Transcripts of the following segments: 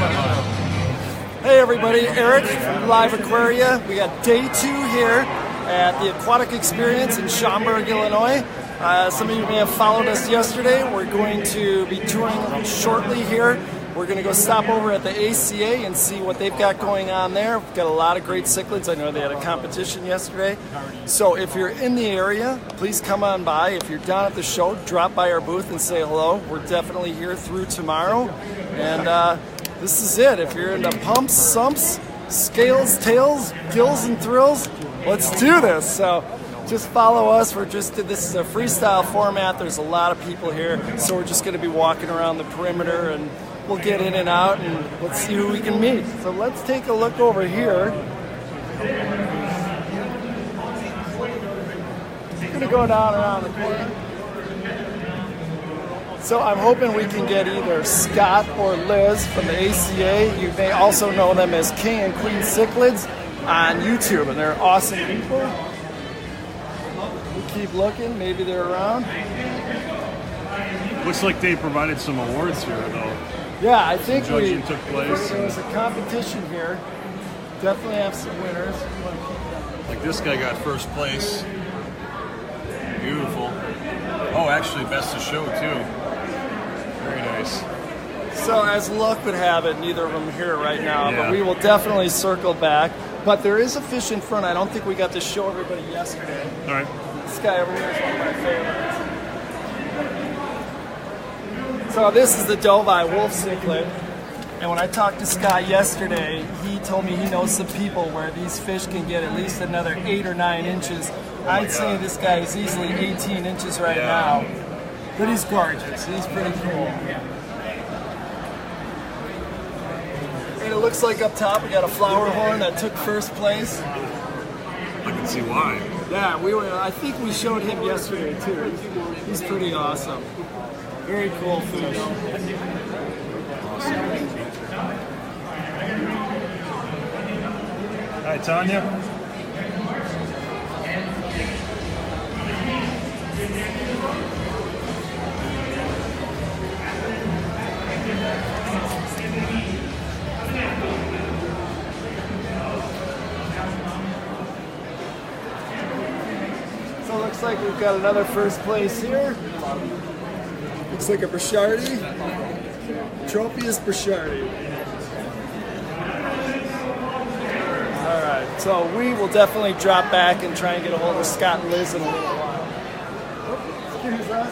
Hey everybody, Eric from LiveAquaria. We got day 2 here at the Aquatic Experience in Schaumburg, Illinois. Some of you may have followed us yesterday. We're going to be touring shortly here. We're going to go stop over at the ACA and see what they've got going on there. We've got a lot of great cichlids. I know they had a competition yesterday. So if you're in the area, please come on by. If you're down at the show, drop by our booth and say hello. We're definitely here through tomorrow. And this is it. If you're into pumps, sumps, scales, tails, gills, and thrills, let's do this. So just follow us. This is a freestyle format. There's a lot of people here. So we're just going to be walking around the perimeter and we'll get in and out and let's see who we can meet. So let's take a look over here. We're going to go down around the corner. So I'm hoping we can get either Scott or Liz from the ACA. You may also know them as King and Queen Cichlids on YouTube, and they're awesome people. We'll keep looking. Maybe they're around. Looks like they provided some awards here, though. Yeah, I think judging took place. There was a competition here. Definitely have some winners. Like this guy got first place. Beautiful. Oh, actually, best of show too. Very nice. So as luck would have it, neither of them are here right now, but we will definitely circle back. But there is a fish in front. I don't think we got to show everybody yesterday. All right. This guy over here is one of my favorites. So this is the Dovi wolf cichlid, and when I talked to Scott yesterday, he told me he knows some people where these fish can get at least another 8 or 9 inches. I'd say this guy is easily 18 inches right now, but he's gorgeous. He's pretty cool. And it looks like up top we got a Flowerhorn that took first place. I can see why. Yeah, I think we showed him yesterday too. He's pretty awesome. Very cool fish. Hi, Tanya. So it looks like we've got another first place here. Looks like a Brichardi. Tropius Brichardi. Alright, so we will definitely drop back and try and get a hold of Scott and Liz in a little while. Excuse us.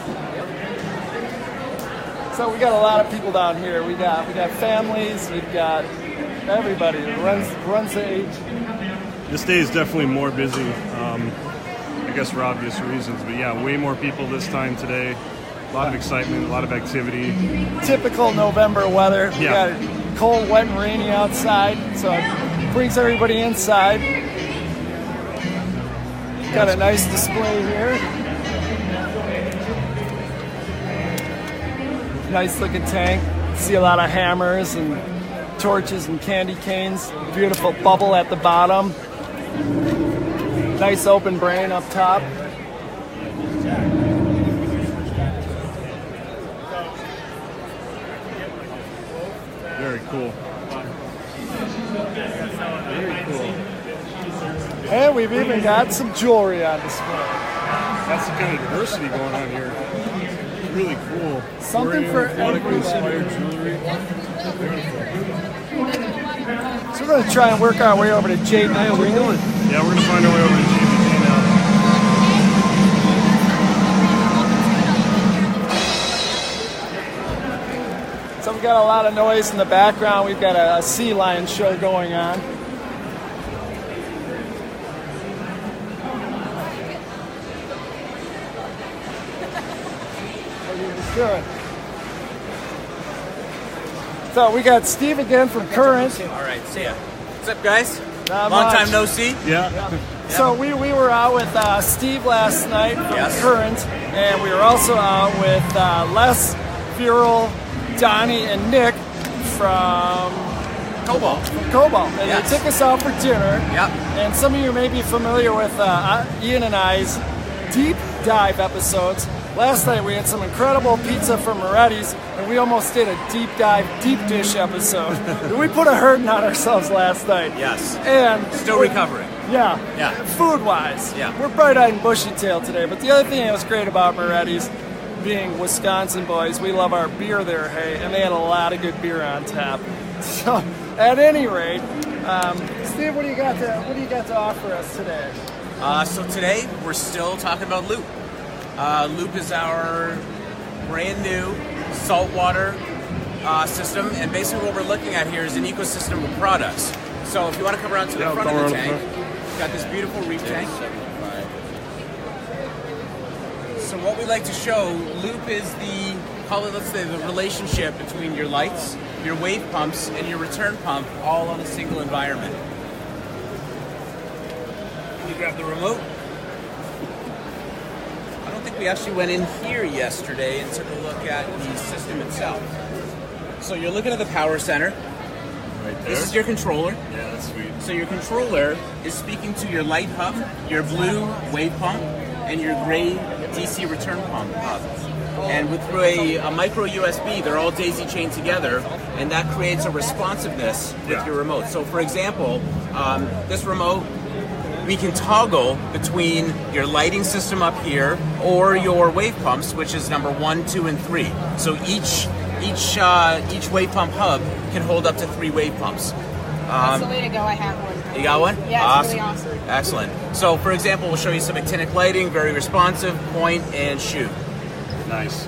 So we got a lot of people down here. We got families, we've got everybody that runs the age. This day is definitely more busy, I guess for obvious reasons, but yeah, way more people this time today. A lot of excitement, a lot of activity. Typical November weather. We got cold, wet, and rainy outside, so it brings everybody inside. Got a nice display here. Nice looking tank. See a lot of hammers and torches and candy canes. Beautiful bubble at the bottom. Nice open brain up top. Very cool. Very cool. And we've even got some jewelry on display. That's the kind of diversity going on here. It's really cool. Something for everybody. Inspired jewelry. So we're going to try and work our way over to JBG. Hey, what are you doing? Yeah, we're going to find our way over to JBG now. So we've got a lot of noise in the background. We've got a sea lion show going on. Good. So we got Steve again from Current. All right, see ya. What's up, guys? Not Long much. time no see. Yeah. So we were out with Steve last night from Current, and we were also out with Les, Viral, Donnie, and Nick from Cobalt. And they took us out for dinner. Yep. And some of you may be familiar with Ian and I's deep dive episodes Last night we had some incredible pizza from Moretti's, and we almost did a deep dive, deep dish episode. We put a hurting on ourselves last night. Yes. And still recovering. Yeah. Yeah. Food-wise. Yeah. We're bright-eyed and bushy-tailed today, but the other thing that was great about Moretti's, being Wisconsin boys, we love our beer there, hey, and they had a lot of good beer on tap. So, at any rate, Steve, what do you got to offer us today? So today we're still talking about Loop. Loop is our brand new saltwater system, and basically what we're looking at here is an ecosystem of products. So if you want to come around to the front of the tank, we've got this beautiful reef tank. So what we like to show, Loop is let's say the relationship between your lights, your wave pumps, and your return pump all on a single environment. You grab the remote. I don't think we actually went in here yesterday and took a look at the system itself. So you're looking at the power center. Right there. This is your controller. Yeah, that's sweet. So your controller is speaking to your light hub, your blue wave pump, and your gray DC return pump hub. And through a micro USB, they're all daisy chained together, and that creates a responsiveness with your remote. So for example, this remote, we can toggle between your lighting system up here or your wave pumps, which is number 1, 2, and 3. So each wave pump hub can hold up to 3 wave pumps. That's the way to go. I have one. You got one? Yeah, awesome. It's really awesome. Excellent. So for example, we'll show you some actinic lighting, very responsive, point and shoot. Nice.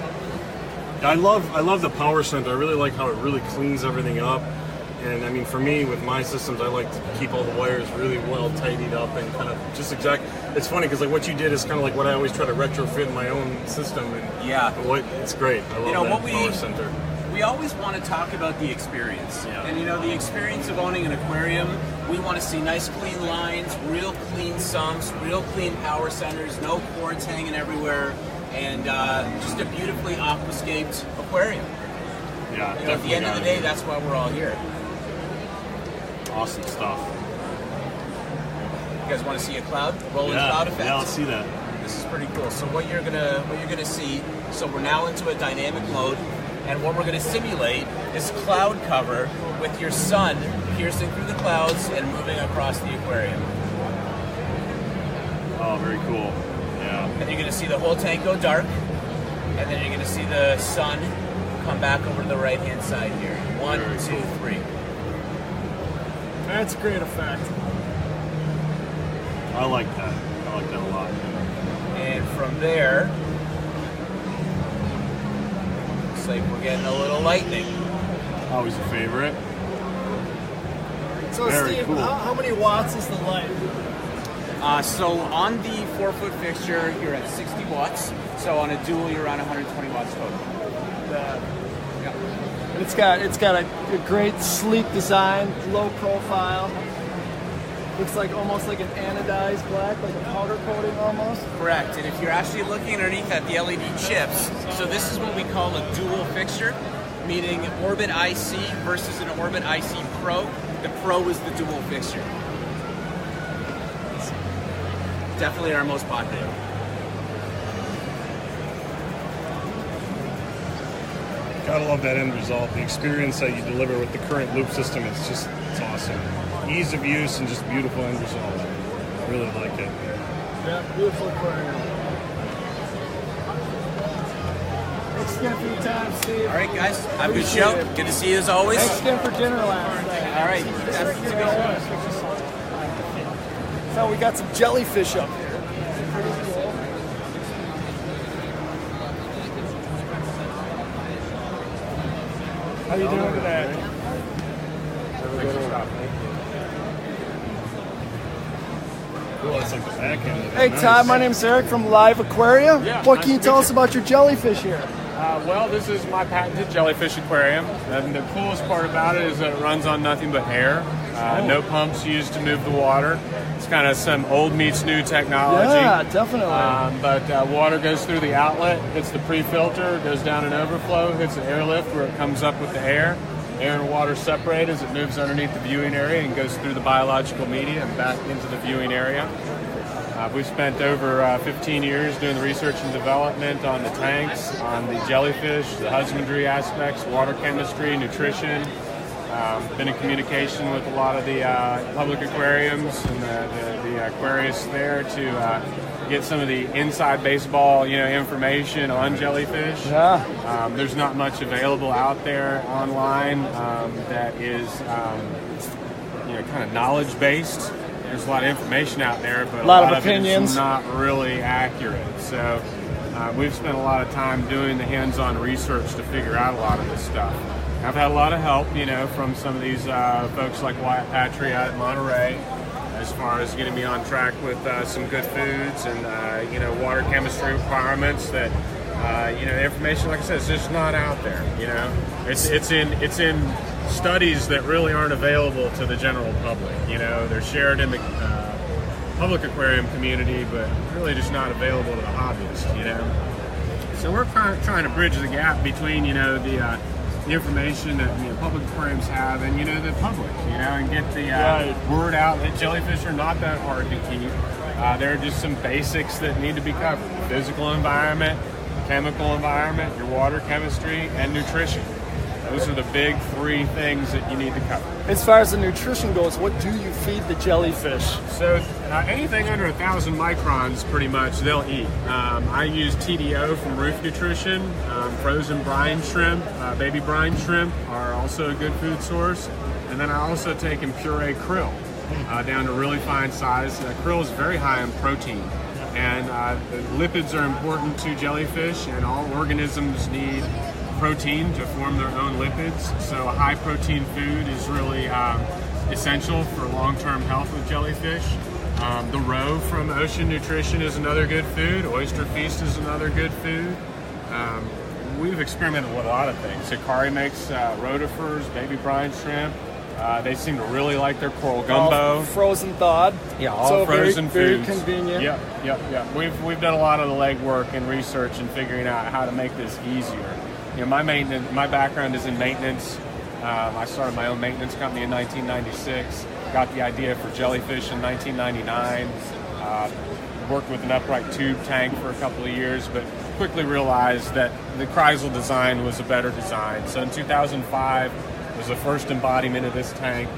I love the power center. I really like how it really cleans everything up. And I mean, for me, with my systems, I like to keep all the wires really well tidied up and kind of just It's funny because like what you did is kind of like what I always try to retrofit in my own system. And it's great. I love that power center. We always want to talk about the experience. Yeah. And the experience of owning an aquarium, we want to see nice clean lines, real clean sumps, real clean power centers, no cords hanging everywhere, and just a beautifully aquascaped aquarium. Yeah, at the end of the day, that's why we're all here. Awesome stuff. You guys want to see a cloud? Rolling cloud effect? Yeah, let's see that. This is pretty cool. So what you're gonna see, so we're now into a dynamic mode, and what we're gonna simulate is cloud cover with your sun piercing through the clouds and moving across the aquarium. Oh, very cool. Yeah. And you're gonna see the whole tank go dark, and then you're gonna see the sun come back over to the right hand side here. 1, 2, 3. That's a great effect. I like that. I like that a lot. And from there, looks like we're getting a little lightning. Always a favorite. So Very Steve, cool. how many watts is the light? So on the 4-foot fixture, you're at 60 watts. So on a dual, you're around 120 watts total. It's got a great sleek design, low profile. Looks like almost like an anodized black, like a powder coating almost. Correct. And if you're actually looking underneath at the LED chips, so this is what we call a dual fixture, meaning Orbit IC versus an Orbit IC Pro. The Pro is the dual fixture. Definitely our most popular. Gotta love that end result. The experience that you deliver with the current loop system, it's awesome. Ease of use and just beautiful end result. I really like it. Yeah, beautiful aquarium. Thanks again for your time, Steve. All right, guys. Have a good show. Good to see you as always. Thanks again for dinner last night. All right. That's a good show. So we got some jellyfish up here. How you doing today? Cool, that's like the back end of it. Hey Nice. Todd, my name's Eric from LiveAquaria. Yeah, What nice can you to tell meet us about your jellyfish here? Well, this is my patented jellyfish aquarium, and the coolest part about it is that it runs on nothing but air. No pumps used to move the water. It's kind of some old meets new technology. Yeah, definitely. But water goes through the outlet, hits the pre-filter, goes down an overflow, hits an airlift where it comes up with the air. Air and water separate as it moves underneath the viewing area and goes through the biological media and back into the viewing area. We've spent over 15 years doing the research and development on the tanks, on the jellyfish, the husbandry aspects, water chemistry, nutrition. Been in communication with a lot of the public aquariums and the aquarists there to get some of the inside baseball, information on jellyfish. Yeah. There's not much available out there online that is, kind of knowledge-based. There's a lot of information out there, but a lot of opinions. It is not really accurate. So we've spent a lot of time doing the hands-on research to figure out a lot of this stuff. I've had a lot of help, from some of these folks like LiveAquaria at Monterey, as far as getting me on track with some good foods and water chemistry requirements. That the information, like I said, is just not out there. It's in studies that really aren't available to the general public. They're shared in the public aquarium community, but really just not available to the hobbyists. So we're kind of trying to bridge the gap between the information that public aquariums have and the public, and get the word out that jellyfish are not that hard to keep. There are just some basics that need to be covered: the physical environment, chemical environment, your water chemistry, and nutrition. Those are the big three things that you need to cover. As far as the nutrition goes, what do you feed the jellyfish? So anything under 1,000 microns, pretty much, they'll eat. I use TDO from Roof Nutrition. Frozen brine shrimp, baby brine shrimp are also a good food source. And then I also take and puree krill down to really fine size. Krill is very high in protein. And the lipids are important to jellyfish, and all organisms need protein to form their own lipids. So a high protein food is really essential for long-term health with jellyfish. The roe from Ocean Nutrition is another good food. Oyster Feast is another good food. We've experimented with a lot of things. Hikari makes rotifers, baby brine shrimp. They seem to really like their coral gumbo. All frozen thawed. Yeah, all so frozen very, foods. Very convenient. Yep. We've done a lot of the legwork and research and figuring out how to make this easier. My background is in maintenance. I started my own maintenance company in 1996. Got the idea for jellyfish in 1999. Worked with an upright tube tank for a couple of years, but quickly realized that the Kreisel design was a better design. So in 2005 was the first embodiment of this tank.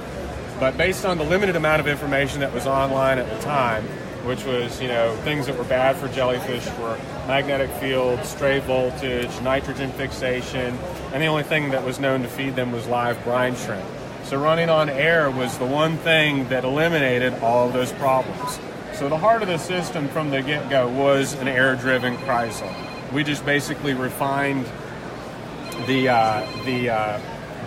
But based on the limited amount of information that was online at the time, which was, things that were bad for jellyfish were magnetic field, stray voltage, nitrogen fixation, and the only thing that was known to feed them was live brine shrimp. So running on air was the one thing that eliminated all of those problems. So the heart of the system from the get-go was an air-driven Kreisel. We just basically refined the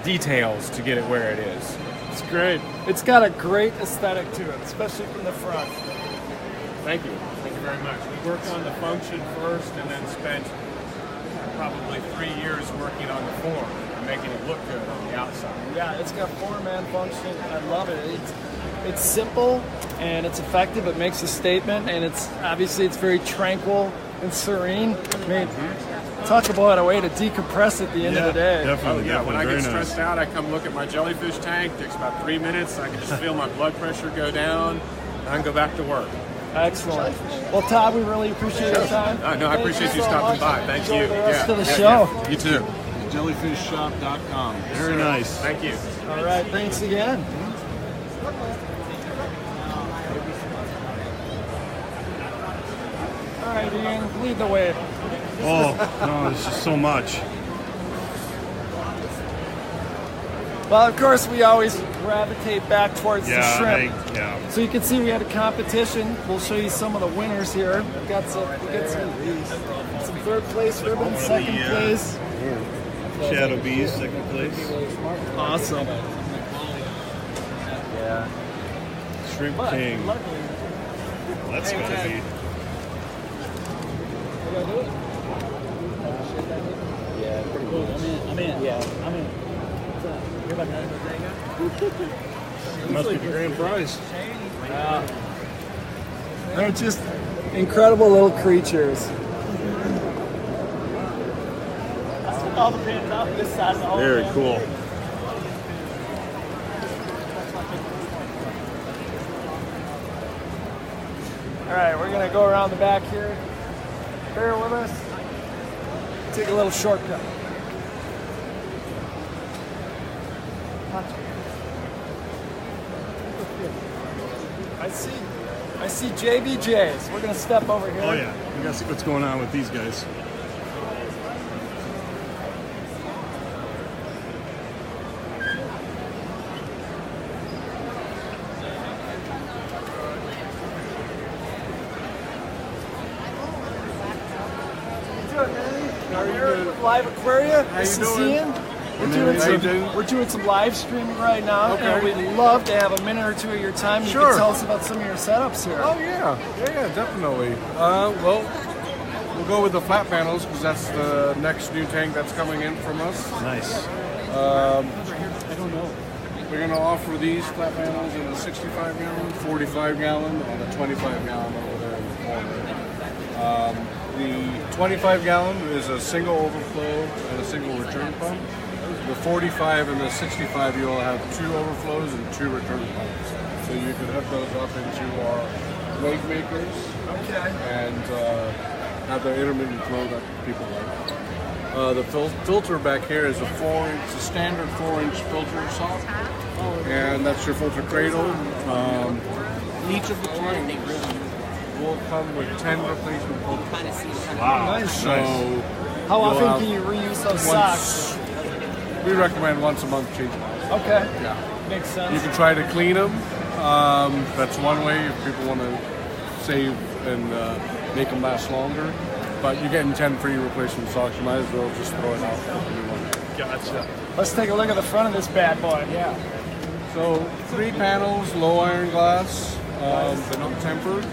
details to get it where it is. It's great. It's got a great aesthetic to it, especially from the front. Thank you. Thank you very much. We worked on the function first and then spent probably 3 years working on the form and making it look good on the outside. Yeah, it's got four-man function. I love it. It's simple and it's effective. It makes a statement, and it's very tranquil and serene. I mean, talk about a way to decompress at the end of the day. Definitely. When I get stressed out, I come look at my jellyfish tank. It takes about 3 minutes. I can just feel my blood pressure go down, and I can go back to work. Excellent. Well, Todd, we really appreciate your time. No, I appreciate you stopping by. Thank you. Enjoy the rest of the show. You too. Jellyfishshop.com. Very nice. Thank you. All right, thanks again. All right, Ian, lead the way. Oh, no, there's just so much. Well, of course, we always gravitate back towards the shrimp. So you can see we had a competition. We'll show you some of the winners here. We got some third place ribbons, second place. Shadow Bees, second place. Awesome. Yeah. Shrimp King. That's gonna be. Yeah, pretty cool. I'm in. Yeah, I'm in. Must be the grand prize. They're just incredible little creatures. All the pins out this side of the hole. Very cool. All right, we're gonna go around the back here. Bear with us. Take a little shortcut. I see JBJs. We're gonna step over here. Oh yeah, we gotta see what's going on with these guys. LiveAquaria. How you doing? We're doing some live streaming right now, and we'd love to have a minute or two of your time. You can tell us about some of your setups here. Oh yeah, definitely. Well, we'll go with the flat panels because that's the next new tank that's coming in from us. Nice. I don't know. We're going to offer these flat panels in a 65 gallon, 45 gallon, and a 25 gallon over there in the corner. The 25 gallon is a single overflow and a single return pump. The 45 and the 65, you'll have 2 overflows and 2 return pumps. So you can hook those up into our wave makers and have the intermittent flow that people like. The filter back here is a 4-inch, a standard 4-inch filter sock, and that's your filter cradle. Each of the tanks will come with 10 replacement filters. Wow, nice. So how often can you reuse those socks? We recommend once a month change them. Okay. Yeah. Makes sense. You can try to clean them. That's one way if people want to save and make them last longer. But you're getting 10 free replacement socks. You might as well just throw it out for a new one. Gotcha. Let's take a look at the front of this bad boy. Yeah. So 3 panels, low iron glass. They're not tempered,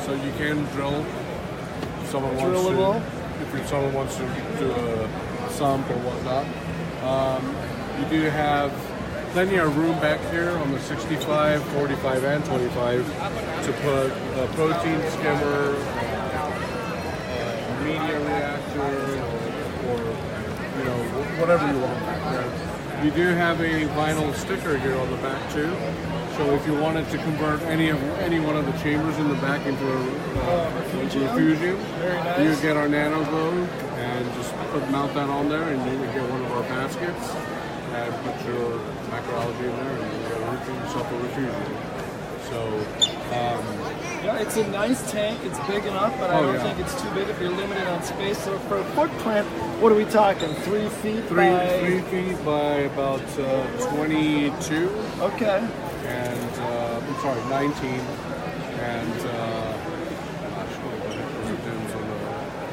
so you can drill. If someone wants to do a sump or whatnot. You do have plenty of room back here on the 65, 45, and 25 to put a protein skimmer, media reactor, or whatever you want back there. You do have a vinyl sticker here on the back too. So if you wanted to convert any one of the chambers in the back into a refugium, you would get our Nano Glow and just mount that on there, and you would get one of our baskets and put your macroalgae in there, and you get yourself a refugium. So yeah, it's a nice tank. It's big enough, but I don't think it's too big if you're limited on space. So for a footprint, what are we talking? 3 feet 3 feet by about 22. Okay. And I'm sorry, 19. And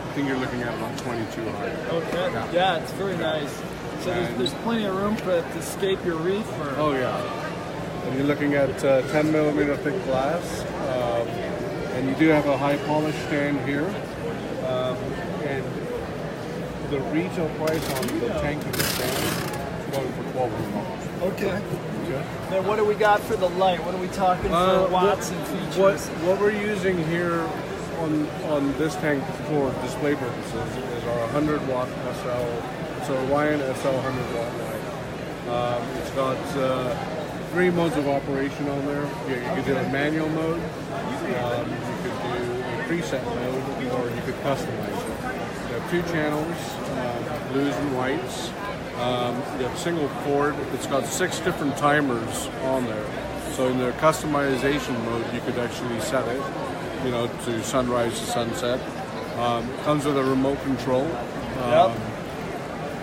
I think you're looking at about 22 high. Okay. Yeah, it's very nice. So there's plenty of room to escape your reef. Oh yeah. And you're looking at 10 millimeter thick glass. And you do have a high polish stand here. And the retail price on the tank and the stand is going for $1,200. Okay. Then what do we got for the light? What are we talking for watts and features? What we're using here on this tank for display purposes is our 100 watt SL. It's our Orion SL 100 watt light. It's got 3 modes of operation on there. You could do a manual mode, you could do a preset mode, or you could customize it. You have 2 channels, blues and whites. You have single port. It's got 6 different timers on there. So in the customization mode, you could actually set it, to sunrise to sunset. Comes with a remote control.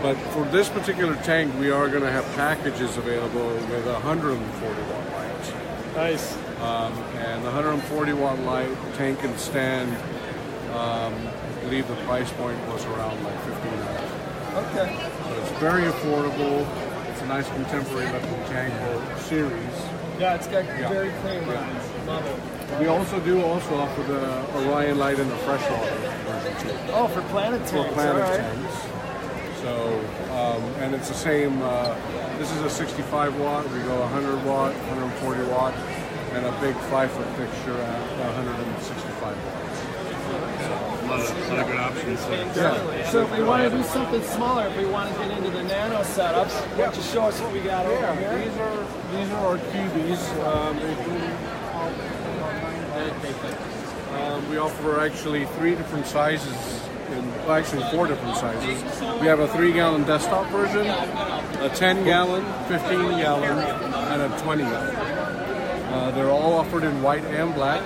But for this particular tank, we are going to have packages available with 140 watt lights. Nice. And the 140 watt light tank and stand, I believe the price point was around like $1,500. Okay. So it's very affordable. It's a nice contemporary looking tank or series. Yeah, it's got very clean lines. Love it. We also offer the Orion light in the freshwater version too. Oh, for planet tanks. For planet tanks. So, and it's the same. This is a 65 watt. We go 100 watt, 140 watt, and a big 5-foot fixture at 165 watts. A lot of good options. Yeah. So if we want to do something smaller, if we want to get into the nano setups, just show us what we got over here. These are our cubies. We offer actually 3 different sizes, actually 4 different sizes. We have a 3-gallon desktop version, a 10-gallon, 15-gallon, and a 20-gallon. They're all offered in white and black.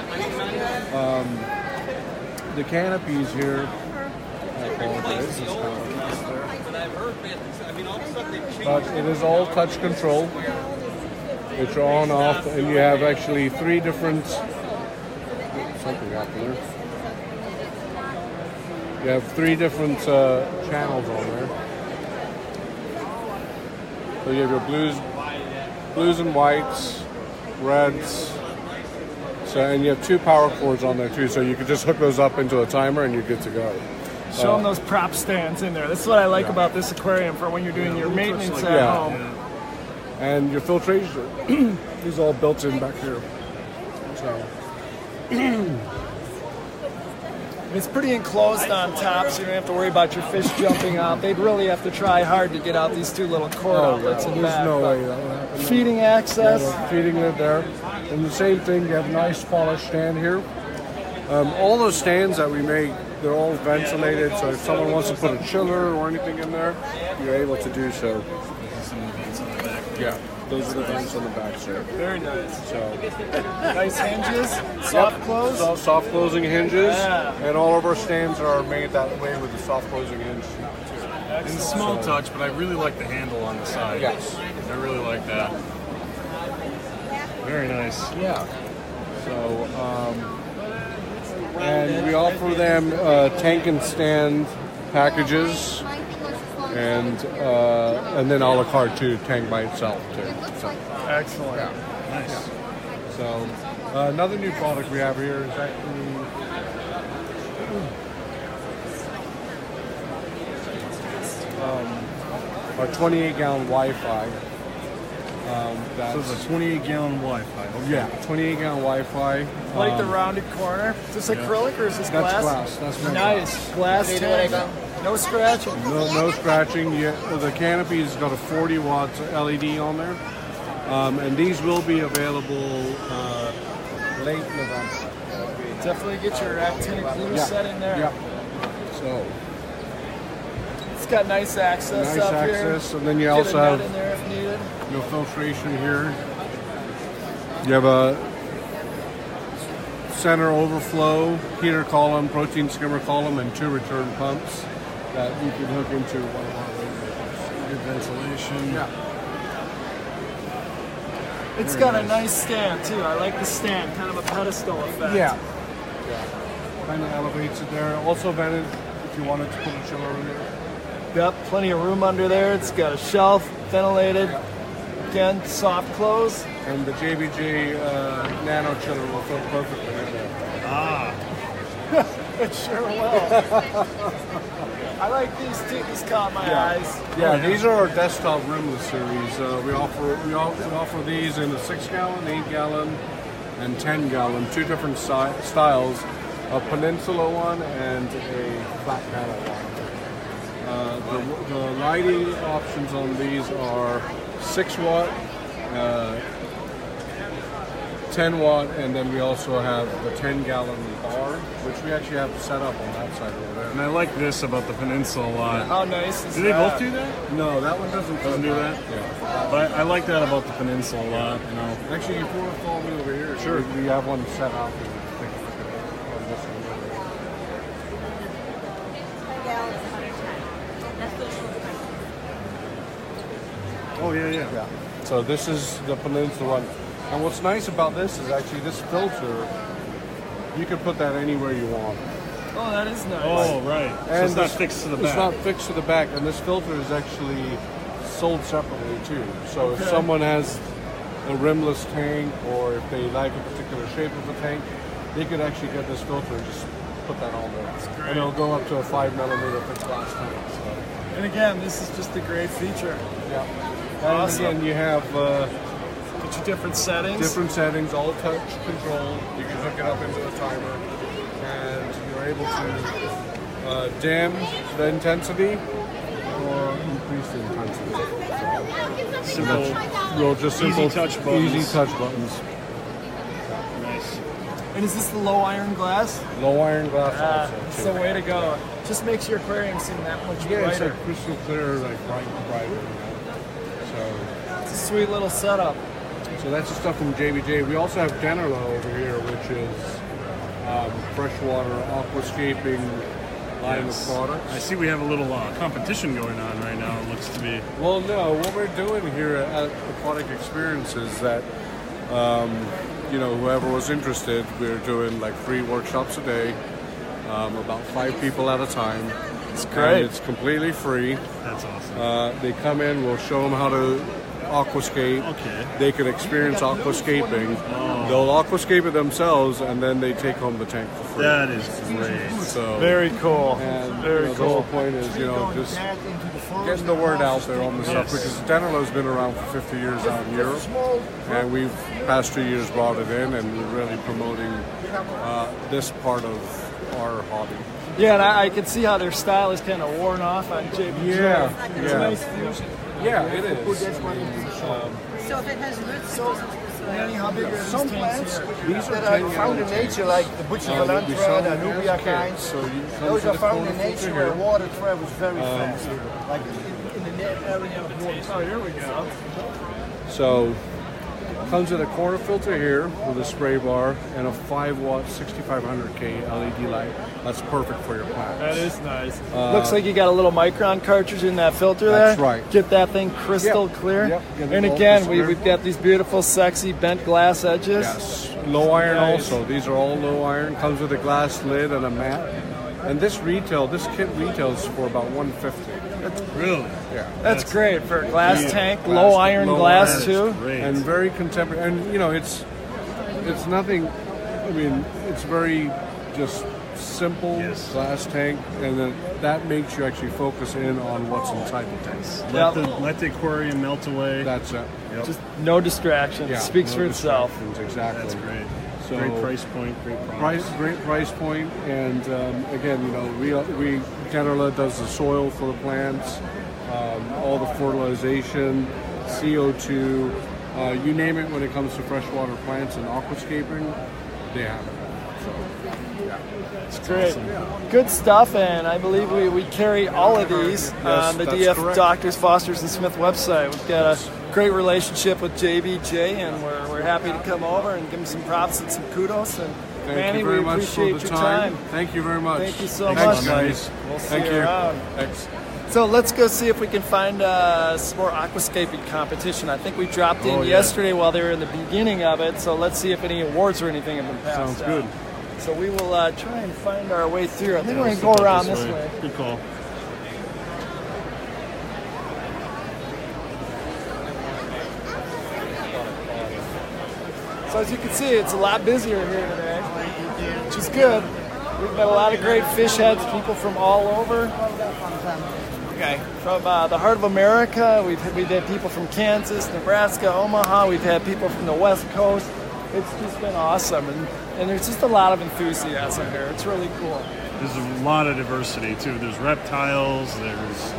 The canopies here, I apologize, but it is all touch control. It's on, off, and you have actually 3 different. Something happened there. You have 3 different channels on there. So you have your blues and whites, reds. So, and you have 2 power cords on there too, so you can just hook those up into a timer and you're good to go. Show them those prop stands in there. That's what I like about this aquarium for when you're doing your maintenance at home. And your filtration is all built in back here. So. It's pretty enclosed on top, so you don't have to worry about your fish jumping out. They'd really have to try hard to get out these 2 little cord outlets in the back. There's no way that will happen. Feeding access. Feeding it there. And the same thing, you have a nice polished stand here. All those stands that we make, they're all ventilated, so if someone wants to put a chiller or anything in there, you're able to do so. Yeah, those are the vents on the back there. Very nice. So nice hinges, soft close. Soft closing hinges, and all of our stands are made that way with the soft closing hinge. And the small touch, but I really like the handle on the side. Yes. I really like that. Very nice. Yeah. So, and we offer them tank and stand packages, and then a la carte too, tank by itself too. So, excellent. Yeah. Nice. Yeah. So another new product we have here is actually our 28-gallon Wi-Fi. So it's a 28-gallon Wi-Fi. Okay. Yeah, 28-gallon Wi-Fi. Like the rounded corner. Is this acrylic or is this glass? That's glass. That's nice. Glass tank. No scratching. No scratching. The canopy's got a 40 watts LED on there. And these will be available late November. Definitely get your actinic blue set in there. Yeah. So it's got nice access nice up access, here. and then you Get also a have net in there if needed. your filtration here. You have a center overflow heater column, protein skimmer column, and 2 return pumps that you can hook into one of our radiators. Good ventilation. Yeah. It's got a nice stand too. I like the stand, kind of a pedestal effect. Yeah. Kind of elevates it there. Also vented if you wanted to put a chiller in there. Yep, plenty of room under there. It's got a shelf, ventilated. Again, soft close. And the JBJ Nano chiller will fit perfectly in there. It sure will. I like these too. These caught my eyes. Yeah, these are our desktop rimless series. We offer these in a 6-gallon, 8-gallon, and 10-gallon, 2 different styles, a Peninsula one and a flat panel one. The lighting options on these are 6-watt, 10-watt, and then we also have the 10-gallon bar, which we actually have set up on that side over there. And I like this about the Peninsula a lot. How nice is Do they that? both do that? No, that one doesn't do that? Yeah. But I like that about the Peninsula a lot, you know. Actually, if you want to follow me over here, sure. We have one set up. Oh, yeah. So this is the Peninsula one. And what's nice about this is actually this filter, you can put that anywhere you want. Oh, that is nice. Oh, right. So And it's not fixed to the back. It's not fixed to the back, and this filter is actually sold separately too. So if someone has a rimless tank, or if they like a particular shape of the tank, they could actually get this filter and just put that on there. That's great. And it'll go up to a 5mm fixed glass tank. So. And again, this is just a great feature. Yeah. Awesome. And you have get your different settings. All touch control. You can hook it up into a timer, and you're able to dim the intensity or increase the intensity. Simple, Simple easy touch buttons. Easy touch buttons. Nice. And is this the low iron glass? Low iron glass also. It's the way to go. Just makes your aquarium seem that much brighter. Yeah, it's like crystal clear, like bright and brighter. So it's a sweet little setup. So that's the stuff from JBJ. We also have Dennerla over here, which is freshwater aquascaping line of products. I see we have a little competition going on right now, it looks to be. Well, no, what we're doing here at Aquatic Experience is that, whoever was interested, we're doing like 3 workshops a day, about 5 people at a time. It's great. And it's completely free. That's awesome. They come in, we'll show them how to aquascape. Okay. They can experience aquascaping. They'll aquascape it themselves, and then they take home the tank for free. That is great. So very cool. And very cool. The whole point is, just getting the word out there on the stuff, because Dennerla's been around for 50 years out in Europe, and we've past 2 years brought it in, and we're really promoting this part of our hobby. Yeah, and I can see how their style is kind of worn off on JBJ. Yeah, it's a nice fusion. Yeah, it is. So if it has roots, How big are some plants that are found in nature, like the Buccivalanthra, the Nubia kinds, so those are found in nature where water travels very fast, like in the area of water. Oh, here we go. So comes with a quarter filter here with a spray bar and a 5-watt 6500K LED light. That's perfect for your plants. That is nice. Looks like you got a little micron cartridge in that filter there. That's right. Get that thing crystal clear. Yep. And again, we've got these beautiful, sexy bent glass edges. Yes. Low iron also. These are all low iron. Comes with a glass lid and a mat. And this kit retails for about $150. Really? Yeah. That's great for a glass tank, low iron glass too. And very contemporary. And it's nothing, it's very just simple glass tank, and then that makes you actually focus in on what's inside the tank. Let the aquarium melt away. That's it. Yep. Just no distractions. Yeah, Speaks for itself. Exactly. That's great. So great price point, great price. Great price point, and again, we Dennerla does the soil for the plants, all the fertilization, CO2, you name it. When it comes to freshwater plants and aquascaping, they have it. So, yeah. It's great. Awesome. Good stuff, and I believe we carry all of these on the DF correct. Doctors, Fosters, and Smith website. We've got a great relationship with JBJ, and we're happy to come over and give them some props and some kudos. And Manny, we appreciate your time. Thank you very much. Thank you so much, guys. We'll see you around. Thanks. So let's go see if we can find some more aquascaping competition. I think we dropped in yesterday while they were in the beginning of it, so let's see if any awards or anything have been passed. Sounds good. So we will try and find our way through. I think we're going to go around this way. Good call. So as you can see, it's a lot busier here today, which is good. We've got a lot of great fish heads, people from all over. Okay. From the heart of America, we've had people from Kansas, Nebraska, Omaha. We've had people from the West Coast. It's just been awesome, and there's just a lot of enthusiasm here. It's really cool. There's a lot of diversity too. There's reptiles. There's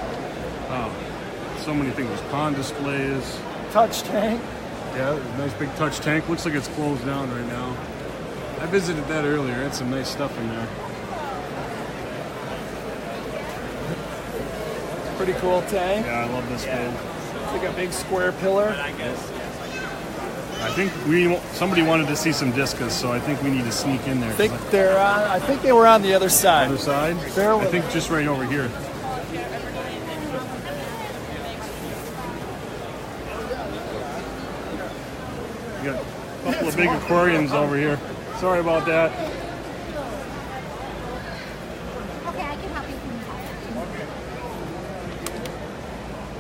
so many things. There's pond displays. Touch tank. Yeah, nice big touch tank. Looks like it's closed down right now. I visited that earlier. Had some nice stuff in there. Pretty cool tank. Yeah, I love this one. It's like a big square pillar. I think somebody wanted to see some discus, so I think we need to sneak in there. I think they were on the other side. Other side? I think just right over here. We got a couple of big aquariums over here. Sorry about that. Okay, I can help you.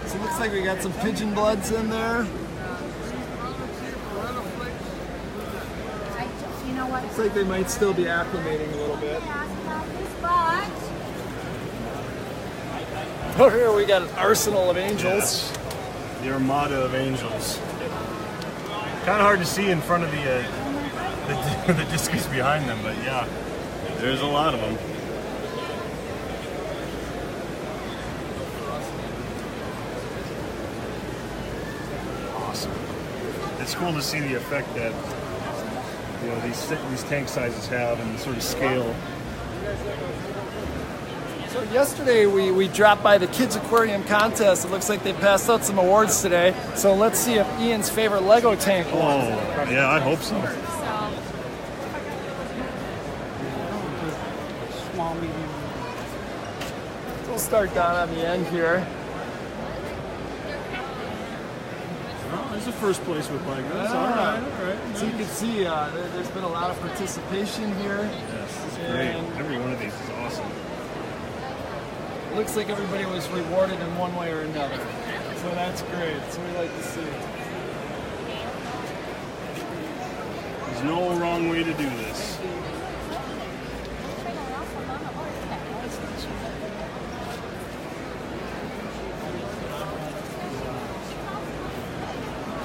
So it looks like we got some pigeon bloods in there. You know what? Looks like they might still be acclimating a little bit. Oh, here we got an arsenal of angels. Yes. The Armada of Angels. Kind of hard to see in front of the discus behind them, but yeah, there's a lot of them. Awesome. It's cool to see the effect that you know, these tank sizes have and the sort of scale. So yesterday we dropped by the Kids Aquarium contest. It looks like they passed out some awards today. So let's see if Ian's favorite Lego tank won. Oh, yeah, I hope so. Small, medium. So we'll start down on the end here. Oh, there's a first place with Legos. All right. So you can see there's been a lot of participation here. Yes, it's great. Every one of these is awesome. It looks like everybody was rewarded in one way or another. So that's great. So we like to see. There's no wrong way to do this.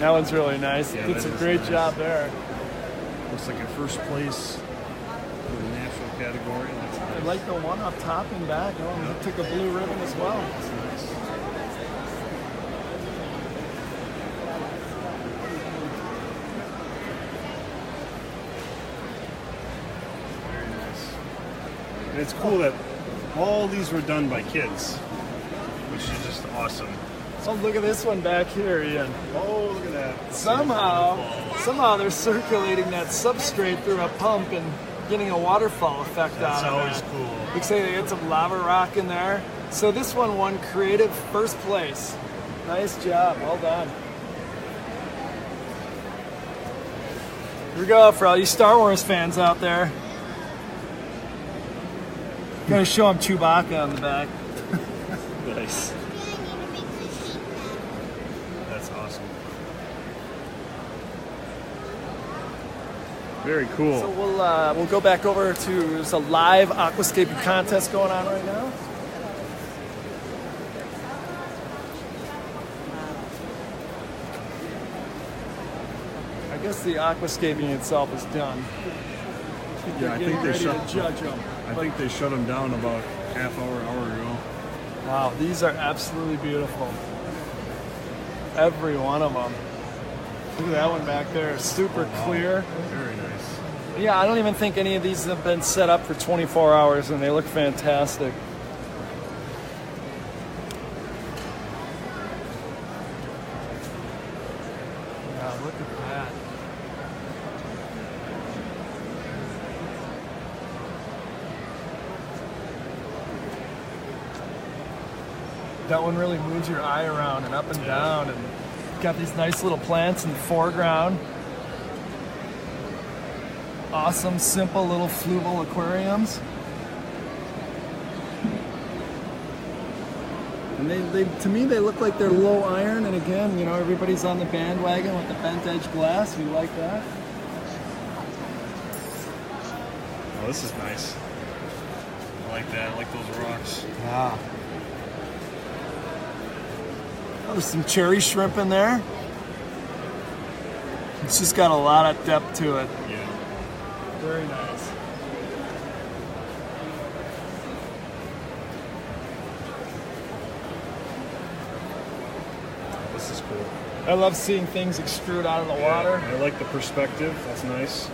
That one's really nice. Yeah, Did some great job there. Looks like a first place in the national category. That's nice. I like the one up top and back. Oh, and he took a blue ribbon as well. That's nice. Very nice. And it's cool that all these were done by kids, which is just awesome. Oh, look at this one back here, Ian. Oh, look at that. Somehow they're circulating that substrate through a pump and getting a waterfall effect That's out of it. always cool. Looks like they had some lava rock in there. So this one won creative first place. Nice job, well done. Here we go for all you Star Wars fans out there. Gotta show them Chewbacca on the back. Nice. That's awesome. Very cool. So we'll go back over to, there's a live aquascaping contest going on right now. I guess the aquascaping itself is done. Yeah, I Getting think they ready shut. to judge them. I think they shut them down about hour ago. Wow, these are absolutely beautiful. Every one of them. Look at that one back there, super clear. Very nice. Yeah, I don't even think any of these have been set up for 24 hours, and they look fantastic. Yeah, look at that. That one really moves your eye around and up and down, and got these nice little plants in the foreground. Awesome, simple little fluval aquariums. And they to me, they look like they're low iron, and again, you know, everybody's on the bandwagon with the bent edge glass. We like that. Oh, this is nice. I like that. I like those rocks. Yeah. Oh, there's some cherry shrimp in there. It's just got a lot of depth to it. Yeah. Very nice. This is cool. I love seeing things extrude out of the water. I like the perspective. That's nice.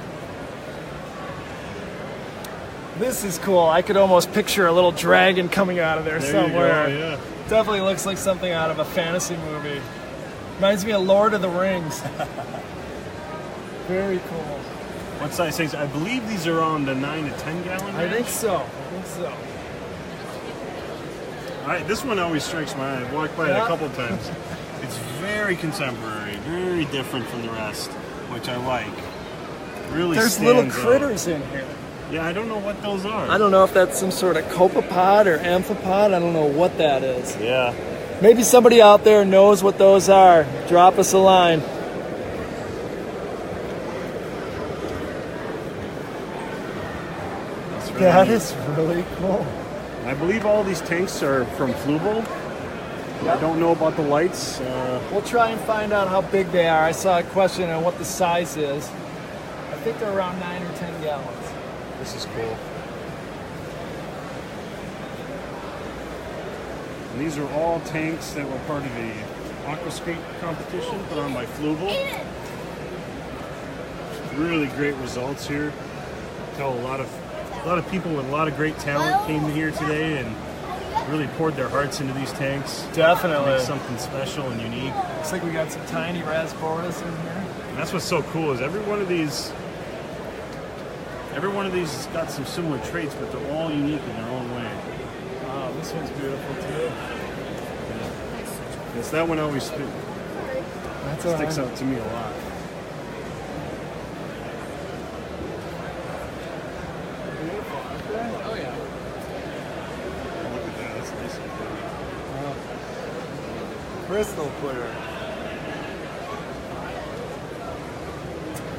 This is cool. I could almost picture a little dragon coming out of there somewhere. You go, yeah. Definitely looks like something out of a fantasy movie. Reminds me of Lord of the Rings. Very cool. What size tanks? I believe these are on the 9 to 10 gallon. I think range. so. I think so. All right, this one always strikes my eye. I've walked by it a couple times. It's very contemporary, very different from the rest, which I like. Really There's stands little out. critters in here. Yeah, I don't know what those are. I don't know if that's some sort of copepod or amphipod. I don't know what that is. Yeah. Maybe somebody out there knows what those are. Drop us a line. That's really That neat. is really cool. I believe all these tanks are from Fluval. I don't know about the lights. We'll try and find out how big they are. I saw a question on what the size is. I think they're around 9 or 10 gallons. This is cool. And these are all tanks that were part of the Aquascaping Competition put on by Fluval. really great results here. Tell a lot of people with a lot of great talent came here today and really poured their hearts into these tanks. Definitely. Make something special and unique. Looks like we got some tiny rasboras in here. And that's what's so cool is every one of these has got some similar traits, but they're all unique in their own way. Wow, this one's beautiful too. Yes, that one always sticks out to me a lot. Oh yeah. Look at that, that's nice and pretty. Crystal clear.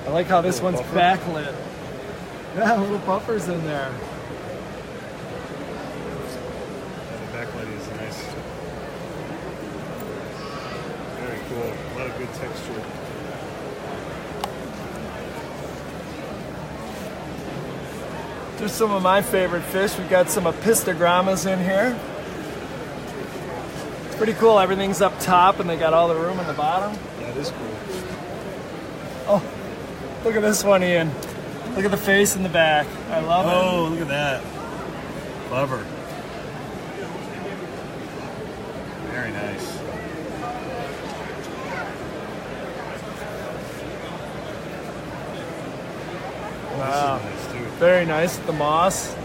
I like how this one's backlit. Yeah, little buffers in there. The backlighting is nice. Very cool. A lot of good texture. Just some of my favorite fish. We've got some Apistogrammas in here. It's pretty cool. Everything's up top and they got all the room in the bottom. That is cool. Oh, look at this one, Ian. Look at the face in the back. I love it. Oh, look at that. Clever. Very nice. Wow. This is nice too. Very nice with the moss.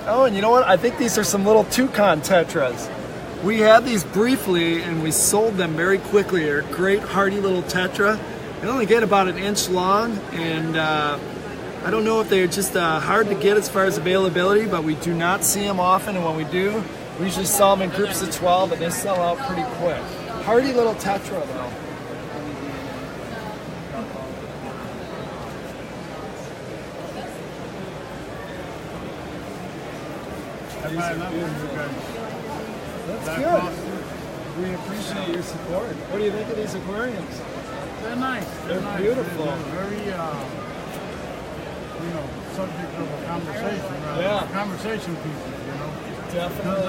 Oh, and you know what? I think these are some little toucan tetras. We had these briefly and we sold them very quickly. They're great hardy little tetra. They only get about an inch long, and I don't know if they're just hard to get as far as availability, but we do not see them often, and when we do, we usually sell them in groups of 12, and they sell out pretty quick. Hardy little tetra, though. That's good. We appreciate your support. What do you think of these aquariums? They're nice. They're nice. beautiful. They're very, subject of a conversation. Yeah. Conversation pieces, Definitely.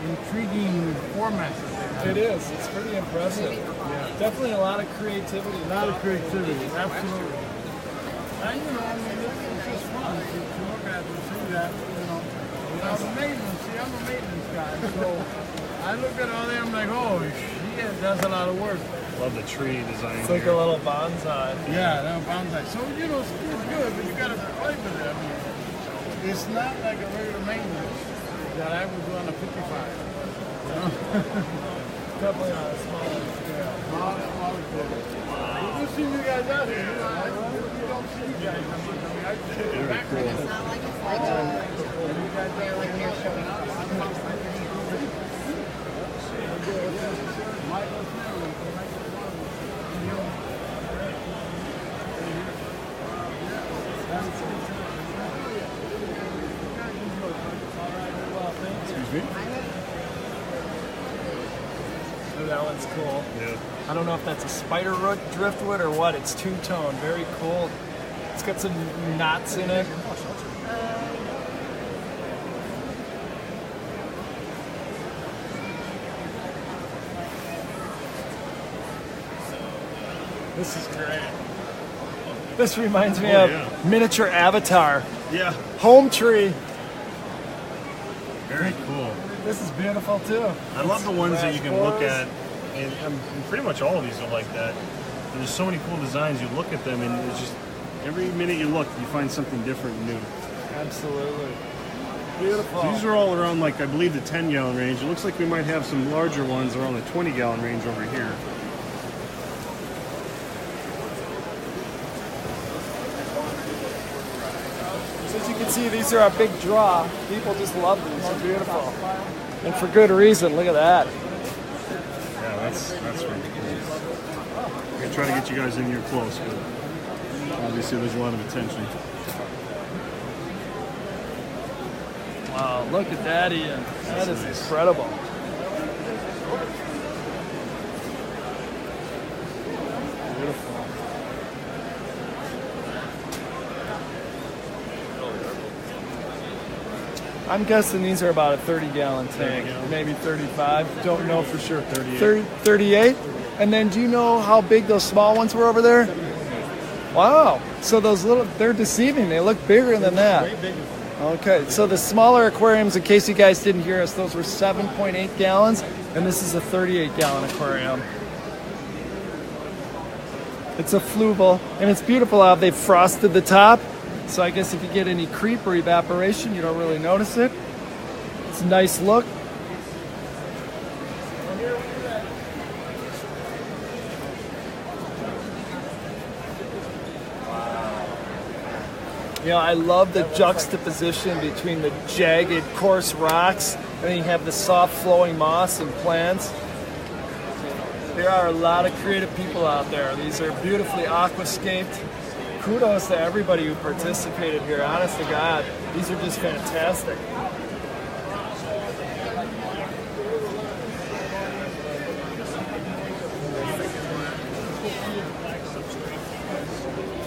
Intriguing formats. It is. It's pretty impressive. Yeah. Definitely a lot of creativity. A lot of creativity. Absolutely. And it's just fun to look at and see that, without the maintenance. See, I'm a maintenance guy, so I look at all them like, oh, shit, that's a lot of work. Love the tree design. It's like a little bonsai. Yeah, that bonsai. So, it's good, but you got to play with it. I mean, it's not like a regular maintenance that I would do on a 55. Definitely on a smaller scale. Smaller scale. You see you guys out here. You don't see you guys that much. I mean, I just sit back. It's not like it's like they're like they're showing up. Excuse me? Oh, that one's cool. Yeah. I don't know if that's a spider root driftwood or what. It's two-tone. Very cool. It's got some knots in it. This is great. This reminds me of miniature Avatar. Yeah. Home tree. Very cool. This is beautiful too. I love the ones that you can look at, and pretty much all of these are like that. There's so many cool designs. You look at them, and it's just every minute you look, you find something different and new. Absolutely. Beautiful. So these are all around, like, I believe, the 10-gallon range. It looks like we might have some larger ones around the 20-gallon range over here. So as you can see, these are a big draw. People just love these. They're beautiful. And for good reason. Look at that. Yeah, that's really cool. I'm going to try to get you guys in here close, but obviously there's a lot of attention. Wow, look at that, Ian. That is incredible. Beautiful. I'm guessing these are about a 30-gallon tank, maybe 35. Don't know for sure. 38. 38? And then do you know how big those small ones were over there? Wow. So those little, they're deceiving. They look bigger than that. Way bigger. Okay, so the smaller aquariums, in case you guys didn't hear us, those were 7.8 gallons, and this is a 38-gallon aquarium. It's a fluval, and it's beautiful how they've frosted the top. So I guess if you get any creep or evaporation, you don't really notice it. It's a nice look. You know, I love the juxtaposition between the jagged, coarse rocks, and then you have the soft, flowing moss and plants. There are a lot of creative people out there. These are beautifully aquascaped. Kudos to everybody who participated here. Honest to God, these are just fantastic.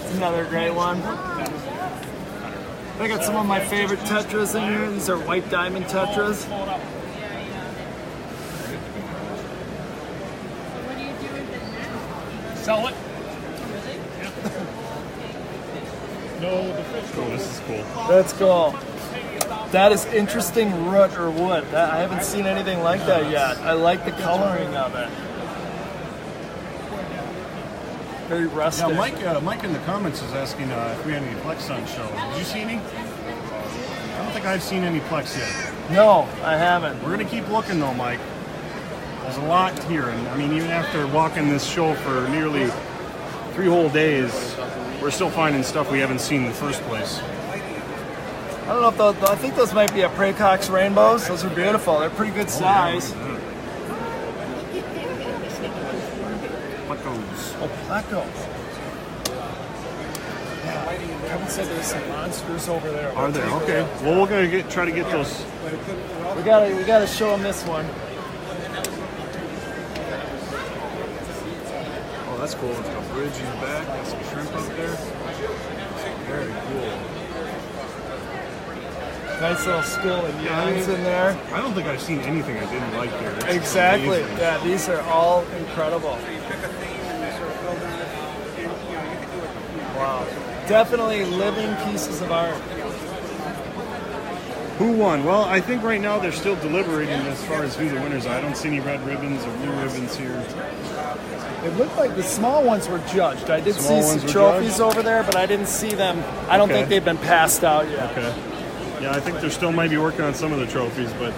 It's another great one. I got some of my favorite tetras in here. These are white diamond tetras. Sell it. No, the fish. Oh, this is cool. That's cool. That is interesting root or wood. I haven't seen anything like that yet. I like the coloring of it. Very rustic. Yeah, Mike in the comments is asking if we had any Plex on show. Did you see any? I don't think I've seen any Plex yet. No, I haven't. We're gonna keep looking though, Mike. There's a lot here, and I mean, even after walking this show for nearly 3 whole days, we're still finding stuff we haven't seen in the first place. I don't know if those, I think those might be a Praecox Rainbows. Those are beautiful. They're pretty good size. Oh, Plecos. Yeah, Kevin said there's some monsters over there. Are there? Okay. Well, we're gonna try to get those. We gotta show them this one. Oh, that's cool. It's got a bridge in the back. Got some shrimp up there. Very cool. Nice little school of yams in there. I don't think I've seen anything I didn't like here. It's Exactly. amazing. Yeah, these are all incredible. Wow. Definitely living pieces of art. Who won? Well, I think right now they're still deliberating as far as who the winners are. I don't see any red ribbons or blue ribbons here. It looked like the small ones were judged. I did Small see some ones were trophies judged? over there, but I didn't see them. I don't Okay. think they've been passed out yet. Okay. Yeah, I think they're still maybe working on some of the trophies, but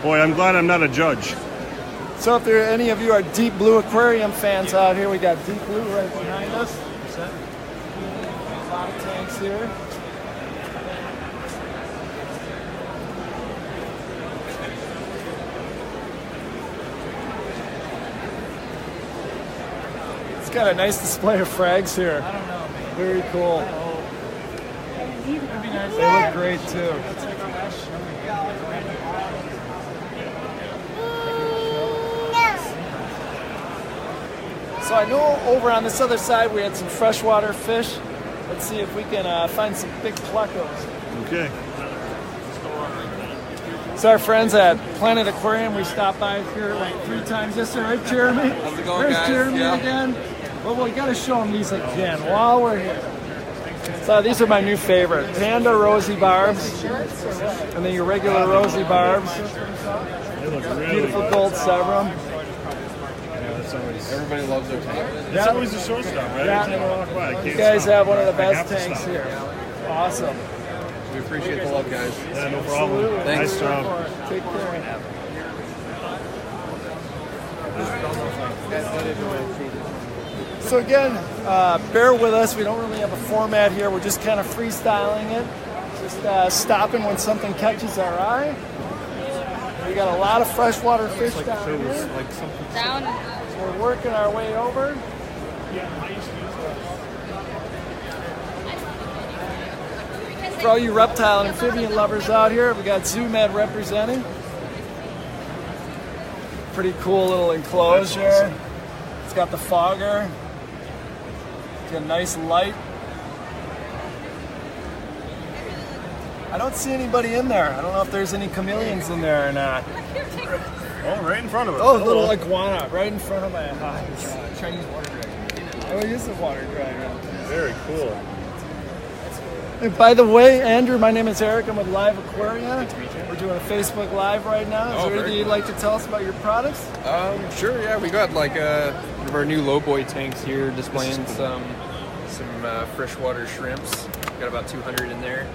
boy, I'm glad I'm not a judge. So if there any of you are deep blue aquarium fans out here, we got deep blue right behind us. A lot of tanks here. It's got a nice display of frags here. Very cool. They look great too. So I know over on this other side we had some freshwater fish. Let's see if we can find some big plecos. Okay. So our friends at Planet Aquarium, we stopped by here like 3 times yesterday, right, Jeremy? How's it going, There's guys? Jeremy Yeah. again. Well, we got to show them these again while we're here. So these are my new favorite. Panda rosy barbs, and then your regular rosy barbs. They look really Beautiful good. gold sevrum. Everybody loves their tank. That's always the showstop, right? Yeah. Every time I walk by, I can't You guys stop. have one of the I best have to tanks stop. here. Awesome. We appreciate the love, guys. Yeah, no problem. Absolutely. Thanks. Nice job. Take care. So again, bear with us. We don't really have a format here. We're just kind of freestyling it. Just stopping when something catches our eye. We got a lot of freshwater fish down here. Down. So we're working our way over. For all you reptile and amphibian lovers out here, we got ZoomEd representing. Pretty cool little enclosure. It's got the fogger. It's got a nice light. I don't see anybody in there. I don't know if there's any chameleons in there or not. Oh, right in front of us. Oh, a little iguana right in front of my eyes. Chinese water dragon. Oh, it is a water dragon. Very cool. And by the way, Andrew, my name is Eric. I'm with LiveAquaria. We're doing a Facebook Live right now. Is there anything you'd like to tell us about your products? Sure, yeah. We got like one of our new low boy tanks here displaying some freshwater shrimps. Got about 200 in there.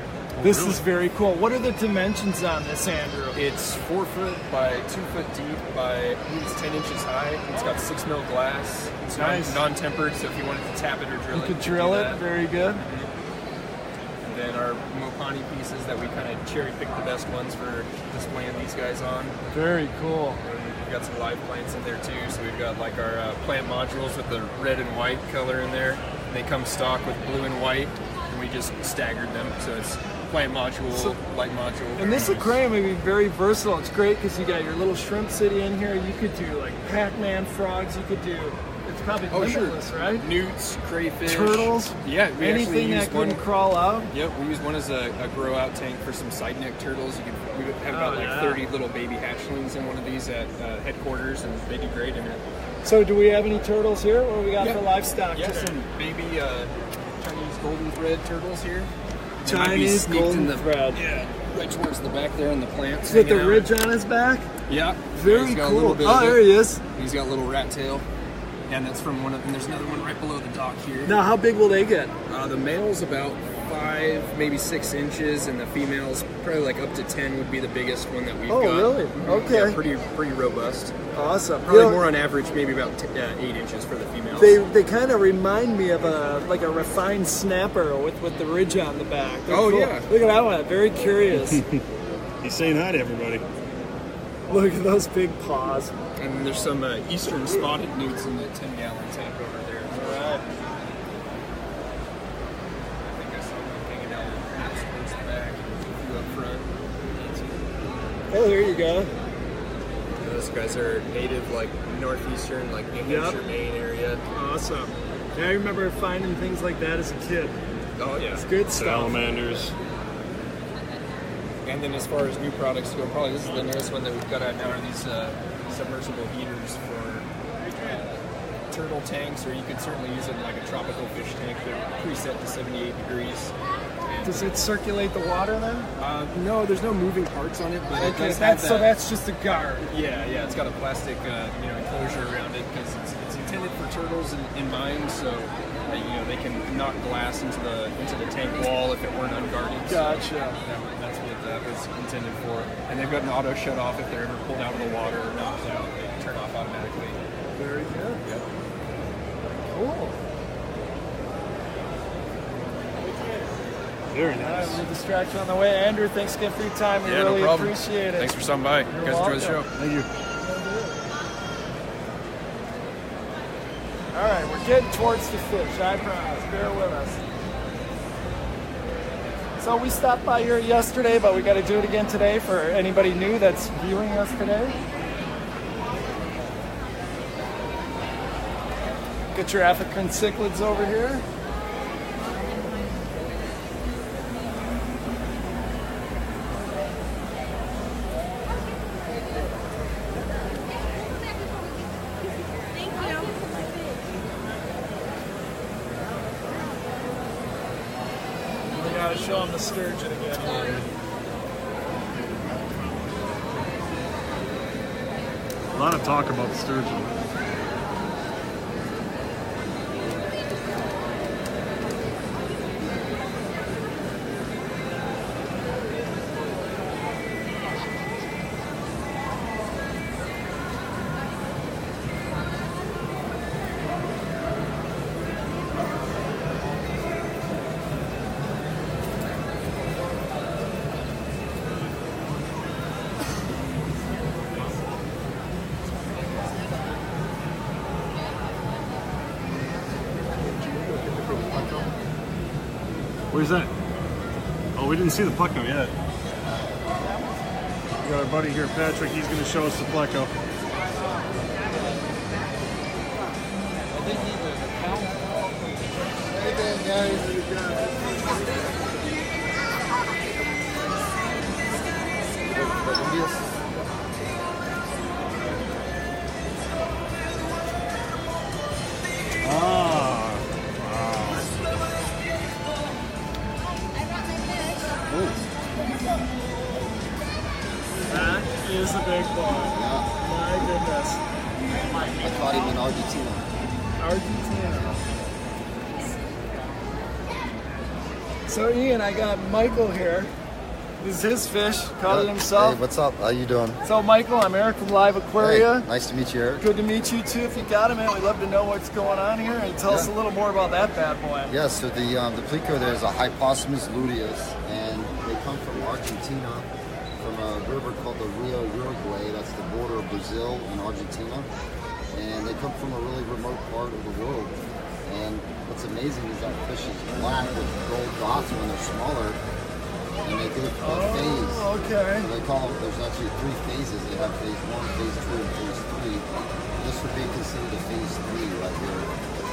This is very cool. What are the dimensions on this, Andrew? It's 4 foot by 2 foot deep by, I think it's 10 inches high. It's got 6 mil glass. It's nice. Non-tempered, so if you wanted to tap it or drill you it, could drill it. Very good. And then our Mopani pieces that we kind of cherry picked the best ones for displaying these guys on. Very cool. And we've got some live plants in there too. So we've got like our plant modules with the red and white color in there. And they come stock with blue and white, and we just staggered them. So it's plant module, light module. And this aquarium would be very versatile. It's great because you got your little shrimp city in here. You could do like Pac-Man frogs. You could do, it's probably limitless, right? Newts, crayfish. Turtles. Yeah, we anything that couldn't crawl out. Yep, we use one as a grow out tank for some side neck turtles. We have about 30 little baby hatchlings in one of these at headquarters, and they do great in it. So do we have any turtles here? What do we got for livestock? Yeah, some baby Chinese golden thread turtles here. Chinese golden thread. Yeah, right towards the back there in the plants. With the ridge on his back? Yeah. Very cool. Oh, there he is. He's got a little rat tail. And that's from one of, and there's another one right below the dock here. Now, how big will they get? The male's about 5, maybe 6 inches, and the female's probably like up to 10 would be the biggest one that we've got. Oh, really? Okay. Yeah, pretty robust. Awesome. Probably more on average, maybe about 8 inches for the females. They kind of remind me of a refined snapper with the ridge on the back. They're cool. Yeah. Look at that one. Very curious. He's saying hi to everybody. Look at those big paws. And there's some eastern spotted newts in the 10-gallon tank over there. All right. I think I saw one hanging out towards the back, a few up front. Oh, here you go. Those guys are native, like northeastern, like New Hampshire, Maine area. Awesome. Yeah, I remember finding things like that as a kid. Oh yeah, it's good stuff. Salamanders. And then as far as new products go, probably this is the newest one that we've got out now are these submersible heaters for turtle tanks, or you could certainly use it in like a tropical fish tank. They're preset to 78 degrees. And does it circulate the water then? No, there's no moving parts on it, but it does have that. So that's just a guard. Yeah, it's got a plastic enclosure around it because it's intended for turtles in mind, so they can knock glass into the tank wall if it weren't unguarded. Gotcha. So that's what that was intended for. And they've got an auto shut off if they're ever pulled out of the water or knocked out. They turn off automatically. Very good. Yep. Cool. Very nice. We'll distract you on the way. Andrew, thanks again for your time. We really no problem. appreciate it. Thanks for stopping by. You're You guys enjoy the show. welcome. Thank you. All right, we're getting towards the fish, I promise. Bear with us. So we stopped by here yesterday, but we got to do it again today for anybody new that's viewing us today. Get your African cichlids over here. Show them the sturgeon again. A lot of talk about the sturgeon. Where's that? Oh, we didn't see the pleco yet. We got our buddy here, Patrick. He's going to show us the pleco. them in Argentina. Argentina. So Ian, I got Michael here. This is his fish, caught it himself. Hey, what's up? How you doing? So Michael, I'm Eric from LiveAquaria. Hey, nice to meet you, Eric. Good to meet you too. If you got him, man, we'd love to know what's going on here and tell us a little more about that bad boy. Yeah, so the plico there is a Hypostomus luteus, and they come from Argentina, from a river called the Rio Uruguay. That's the border of Brazil and Argentina, and they come from a really remote part of the world. And what's amazing is that fish is black with gold dots when they're smaller, and they go through a phase. Okay. So they call them, there's actually 3 phases. They have phase 1, phase 2, and phase 3. This would be considered a phase 3 right here.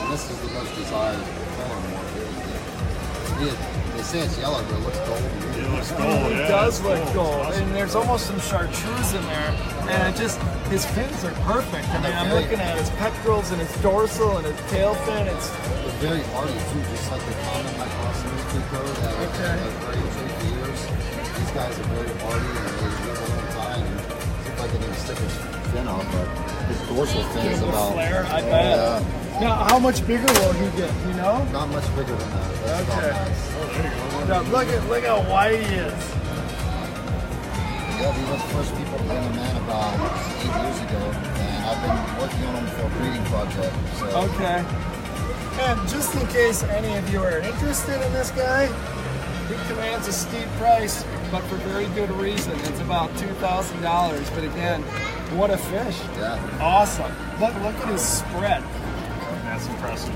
And this is the most desired color more really. They say it's yellow, but it looks gold. It looks gold, It does look gold. Awesome. And there's almost some chartreuse in there. And it just, his fins are perfect. I mean, I'm looking at his pectorals and his dorsal and his tail fin. They're very hardy too, just like the common Hypostomus plico that have very for years. These guys are very hardy and they live a long time. And it looks like they didn't stick his fin out, but his dorsal fin is about. Flare, I bet. Now, how much bigger will he get? You know? Not much bigger than that. That's okay. Nice. Oh, there you go. Look how wide he is. Yeah, we were the first people to bring him in about 8 years ago, and I've been working on him for a breeding project. So. Okay. And just in case any of you are interested in this guy, he commands a steep price, but for very good reason. It's about $2,000. But again, what a fish! Yeah. Awesome. Look at his spread. That's impressive.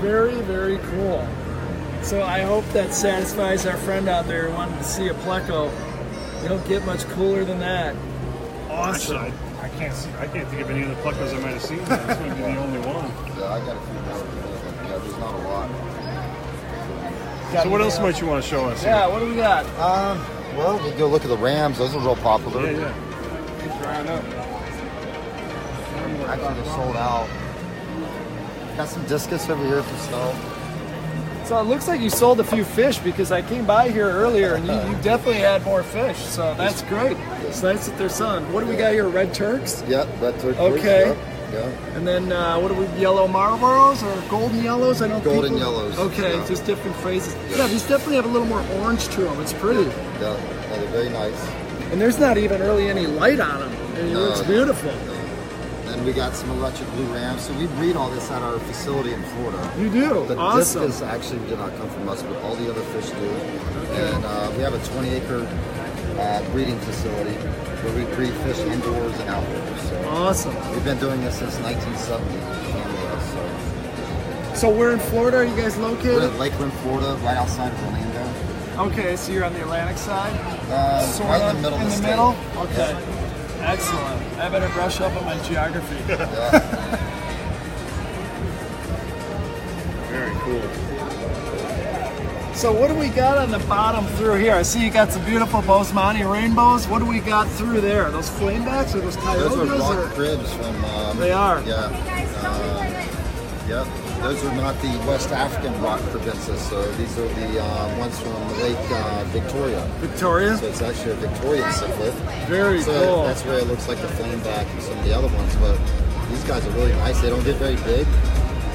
Very, very cool. So I hope that satisfies our friend out there who wanted to see a pleco. You don't get much cooler than that. Awesome. Actually, I can't think of any other plecos I might have seen. This might be the only one. Yeah, I got a few more. Yeah, there's not a lot. So what else might you want to show us? Yeah, what do we got? Well, we go look at the rams. Those are real popular. Yeah. He's drying up. Actually, they're sold out. Got some discus over here for sale. So it looks like you sold a few fish because I came by here earlier and you definitely had more fish. So that's great. It's nice that they're selling. What do we got here? Red Turks? Yep, red Turks. Okay. Yeah. And then what do we? Yellow Marlboros or golden yellows? I don't. Golden yellows. Okay, yeah. Just different phases. Yeah, these definitely have a little more orange to them. It's pretty. Yeah, they're very nice. And there's not even really any light on them. It looks beautiful. And we got some electric blue rams. So we breed all this at our facility in Florida. You do? The awesome. discus actually did not come from us, but all the other fish do. Okay. And we have a 20-acre breeding facility where we breed fish indoors and outdoors. So awesome. We've been doing this since 1970 in Canada. So where in Florida are you guys located? We're in Lakeland, Florida, right outside of Orlando. Okay, so you're on the Atlantic side? Right in the middle of the state. Middle? Okay. Yeah. Excellent. I better brush up on my geography. Very cool. So what do we got on the bottom through here? I see you got some beautiful Bosemani rainbows. What do we got through there? Those flamebacks or those coyotes? Those are rock cribs from... they are? Yeah. Yep. Those are not the West African rock crebensis. So these are the ones from Lake Victoria. Victoria? So it's actually a Victorian cichlid. Very so cool. That's where it looks like the flameback and some of the other ones. But these guys are really nice. They don't get very big,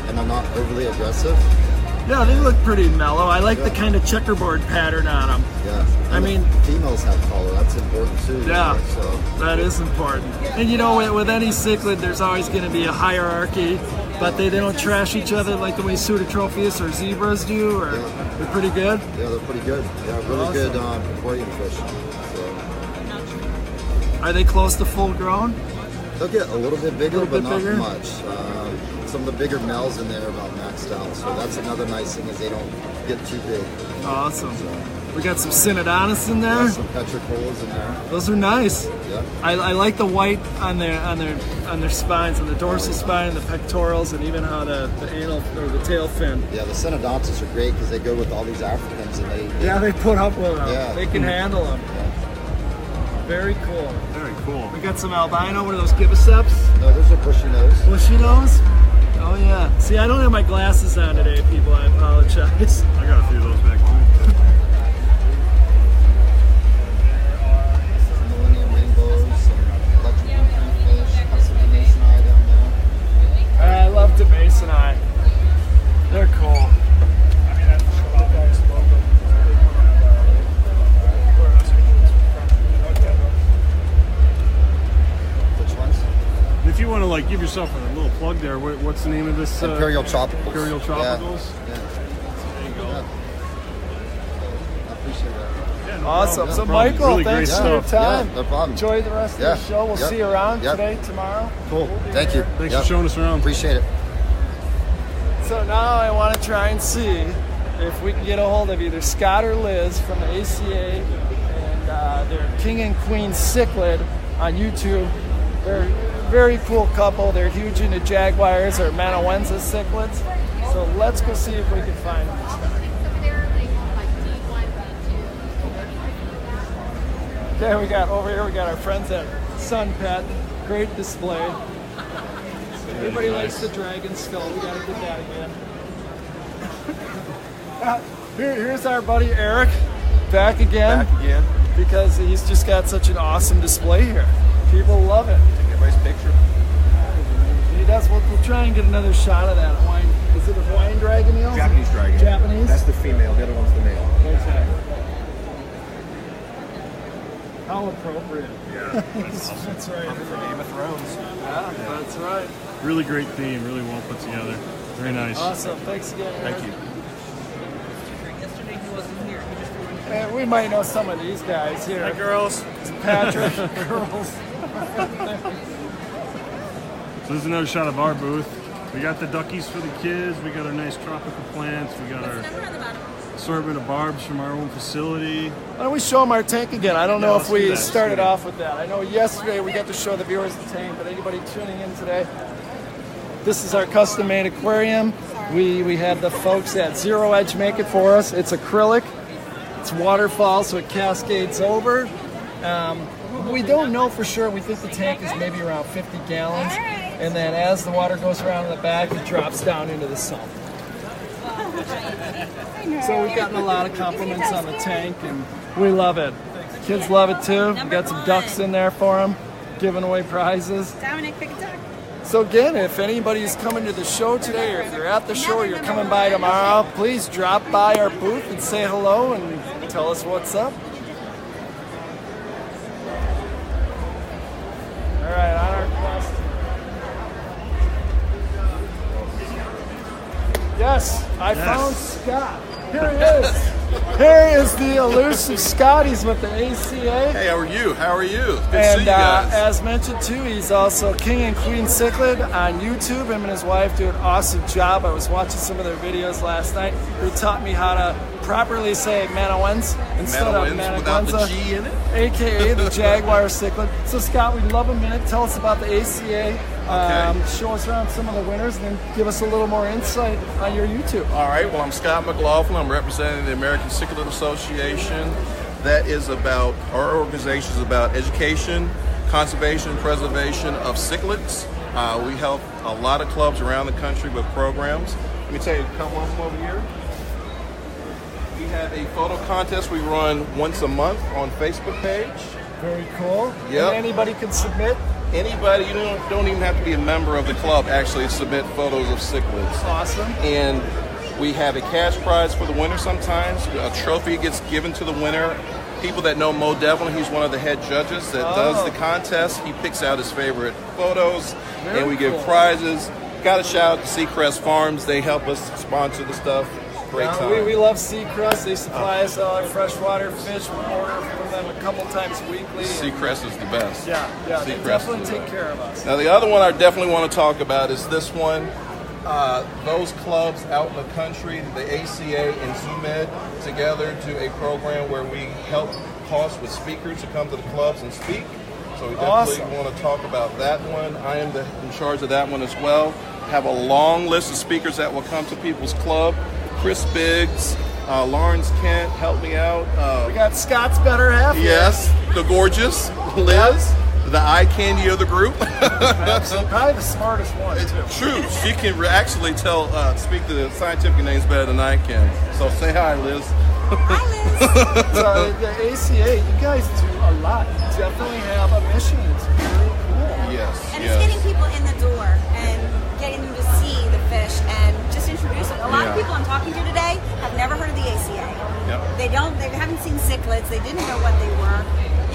and they're not overly aggressive. Yeah, they look pretty mellow. I like the kind of checkerboard pattern on them. Yeah. I mean, females have color. That's important too. Yeah, so. That is important. And you know, with any cichlid, there's always going to be a hierarchy, but they don't trash each other like the way Pseudotropheus or zebras do. Or they're pretty good. Yeah, they're pretty good. Yeah, really good aquarium fish. So. Are they close to full grown? They'll get a little bit bigger, but not much. Some of the bigger males in there are about maxed out, so that's another nice thing is they don't get too big. Awesome. So, we got some Synodontis in there. Some Petricolas in there. Those are nice. Yeah. I like the white on their spines, on the dorsal spine and the pectorals, and even how the anal or the tail fin. Yeah, the Synodontis are great because they go with all these Africans and they put up with them. Yeah. They can handle them. Yeah. Very cool. Very cool. We got some albino. What are those, gibiceps? No, those are bushy nose. Bushy nose? Oh yeah. See, I don't have my glasses on today, people. I apologize. I got a few of those back too. Some Millennium Rainbows, some electric blue fish, got some Mason eye down there. yourself a little plug there. What's the name of this? Imperial Tropicals. Imperial Tropicals. Yeah. There you go. I appreciate that. Yeah, no Awesome. problem. So, No problem. Michael, Really thanks great for your stuff. time. Yeah, no problem. Enjoy the rest of the show. We'll see you around today, tomorrow. Cool. Thank you. Thanks for showing us around. Appreciate it. So now I want to try and see if we can get a hold of either Scott or Liz from the ACA and their King and Queen Cichlid on YouTube. They're a very cool couple. They're huge into jaguars or Manawenza cichlids. So let's go see if we can find them. Okay, we got over here, we got our friends at Sun Pet. Great display. Everybody likes the dragon skull. We gotta get that again. Here's our buddy Eric, back again. Because he's just got such an awesome display here. People love it. Take everybody's picture. He does. We'll try and get another shot of that Hawaiian. Is it a Hawaiian dragon eel? Japanese dragon. Japanese? That's the female. The other one's the male. Okay. How appropriate. Yeah. That's right. For Game of Thrones. Yeah, that's right. Really great theme. Really well put together. Very nice. Awesome. Thanks again, Eric. Thank you. Yesterday he wasn't here. He just And we might know some of these guys here. Hi, girls. Patrick. Girls. So this is another shot of our booth. We got the duckies for the kids. We got our nice tropical plants. We got our assortment of barbs from our own facility. Why don't we show them our tank again? I don't know if let's do we that. started off with that. I know yesterday we got to show the viewers the tank, but anybody tuning in today, this is our custom-made aquarium. We had the folks at Zero Edge make it for us. It's acrylic. It's waterfall, so it cascades over. We don't know for sure. We think the tank is maybe around 50 gallons. And then as the water goes around in the back, it drops down into the sump. So we've gotten a lot of compliments on the tank, and we love it. Kids love it too. We got some ducks in there for them, giving away prizes. Dominic, pick a duck. So again, if anybody's coming to the show today, or if you're at the show, or you're coming by tomorrow, please drop by our booth and say hello and tell us what's up. All right, on our quest. Yes, I found Scott. Here he is. Here is the elusive Scott. He's with the ACA. Hey, how are you? How are you? Good to see And you guys. as mentioned too, he's also King and Queen Cichlid on YouTube. Him and his wife do an awesome job. I was watching some of their videos last night. They taught me how to properly say Manawens instead of Manawens without the Manawenza, G in it? AKA the Jaguar Cichlid. So Scott, we'd love a minute. Tell us about the ACA. Show us around some of the winners, and then give us a little more insight on your YouTube. All right, well, I'm Scott McLaughlin. I'm representing the American Cichlid Association. That is about, our organization is about education, conservation, and preservation of cichlids. We help a lot of clubs around the country with programs. Let me tell you a couple of them over here. We have a photo contest we run once a month on Facebook page. Very cool. Yep. And anybody can submit? Anybody, you don't even have to be a member of the club, actually submit photos of cichlids. Awesome. And we have a cash prize for the winner sometimes. A trophy gets given to the winner. People that know Mo Devlin, he's one of the head judges that does the contest. He picks out his favorite photos, and we give prizes. Got a shout out to Seacrest Farms. They help us sponsor the stuff. Great time. We love Seacrest. They supply us all our freshwater fish. We order from them a couple times weekly. Seacrest is the best. Yeah, they Seacrest definitely is the take care of us. Now the other one I definitely want to talk about is this one. Those clubs out in the country, the ACA and ZooMed together do a program where we help cost with speakers to come to the clubs and speak. So we definitely want to talk about that one. I am in charge of that one as well. Have a long list of speakers that will come to people's club. Chris Biggs, Lawrence Kent, help me out. We got Scott's better half. Yes, the gorgeous Liz, the eye candy of the group. Probably the smartest one, too. True, she can actually speak the scientific names better than I can. So say hi, Liz. Hi, Liz. So the ACA, you guys do a lot. You definitely have a mission. It's very cool. Yes. And it's getting people in the door and getting them to see the fish and just introduce them. A lot of people I'm talking to today have never heard of the ACA. Yep. They haven't seen cichlids. They didn't know what they were,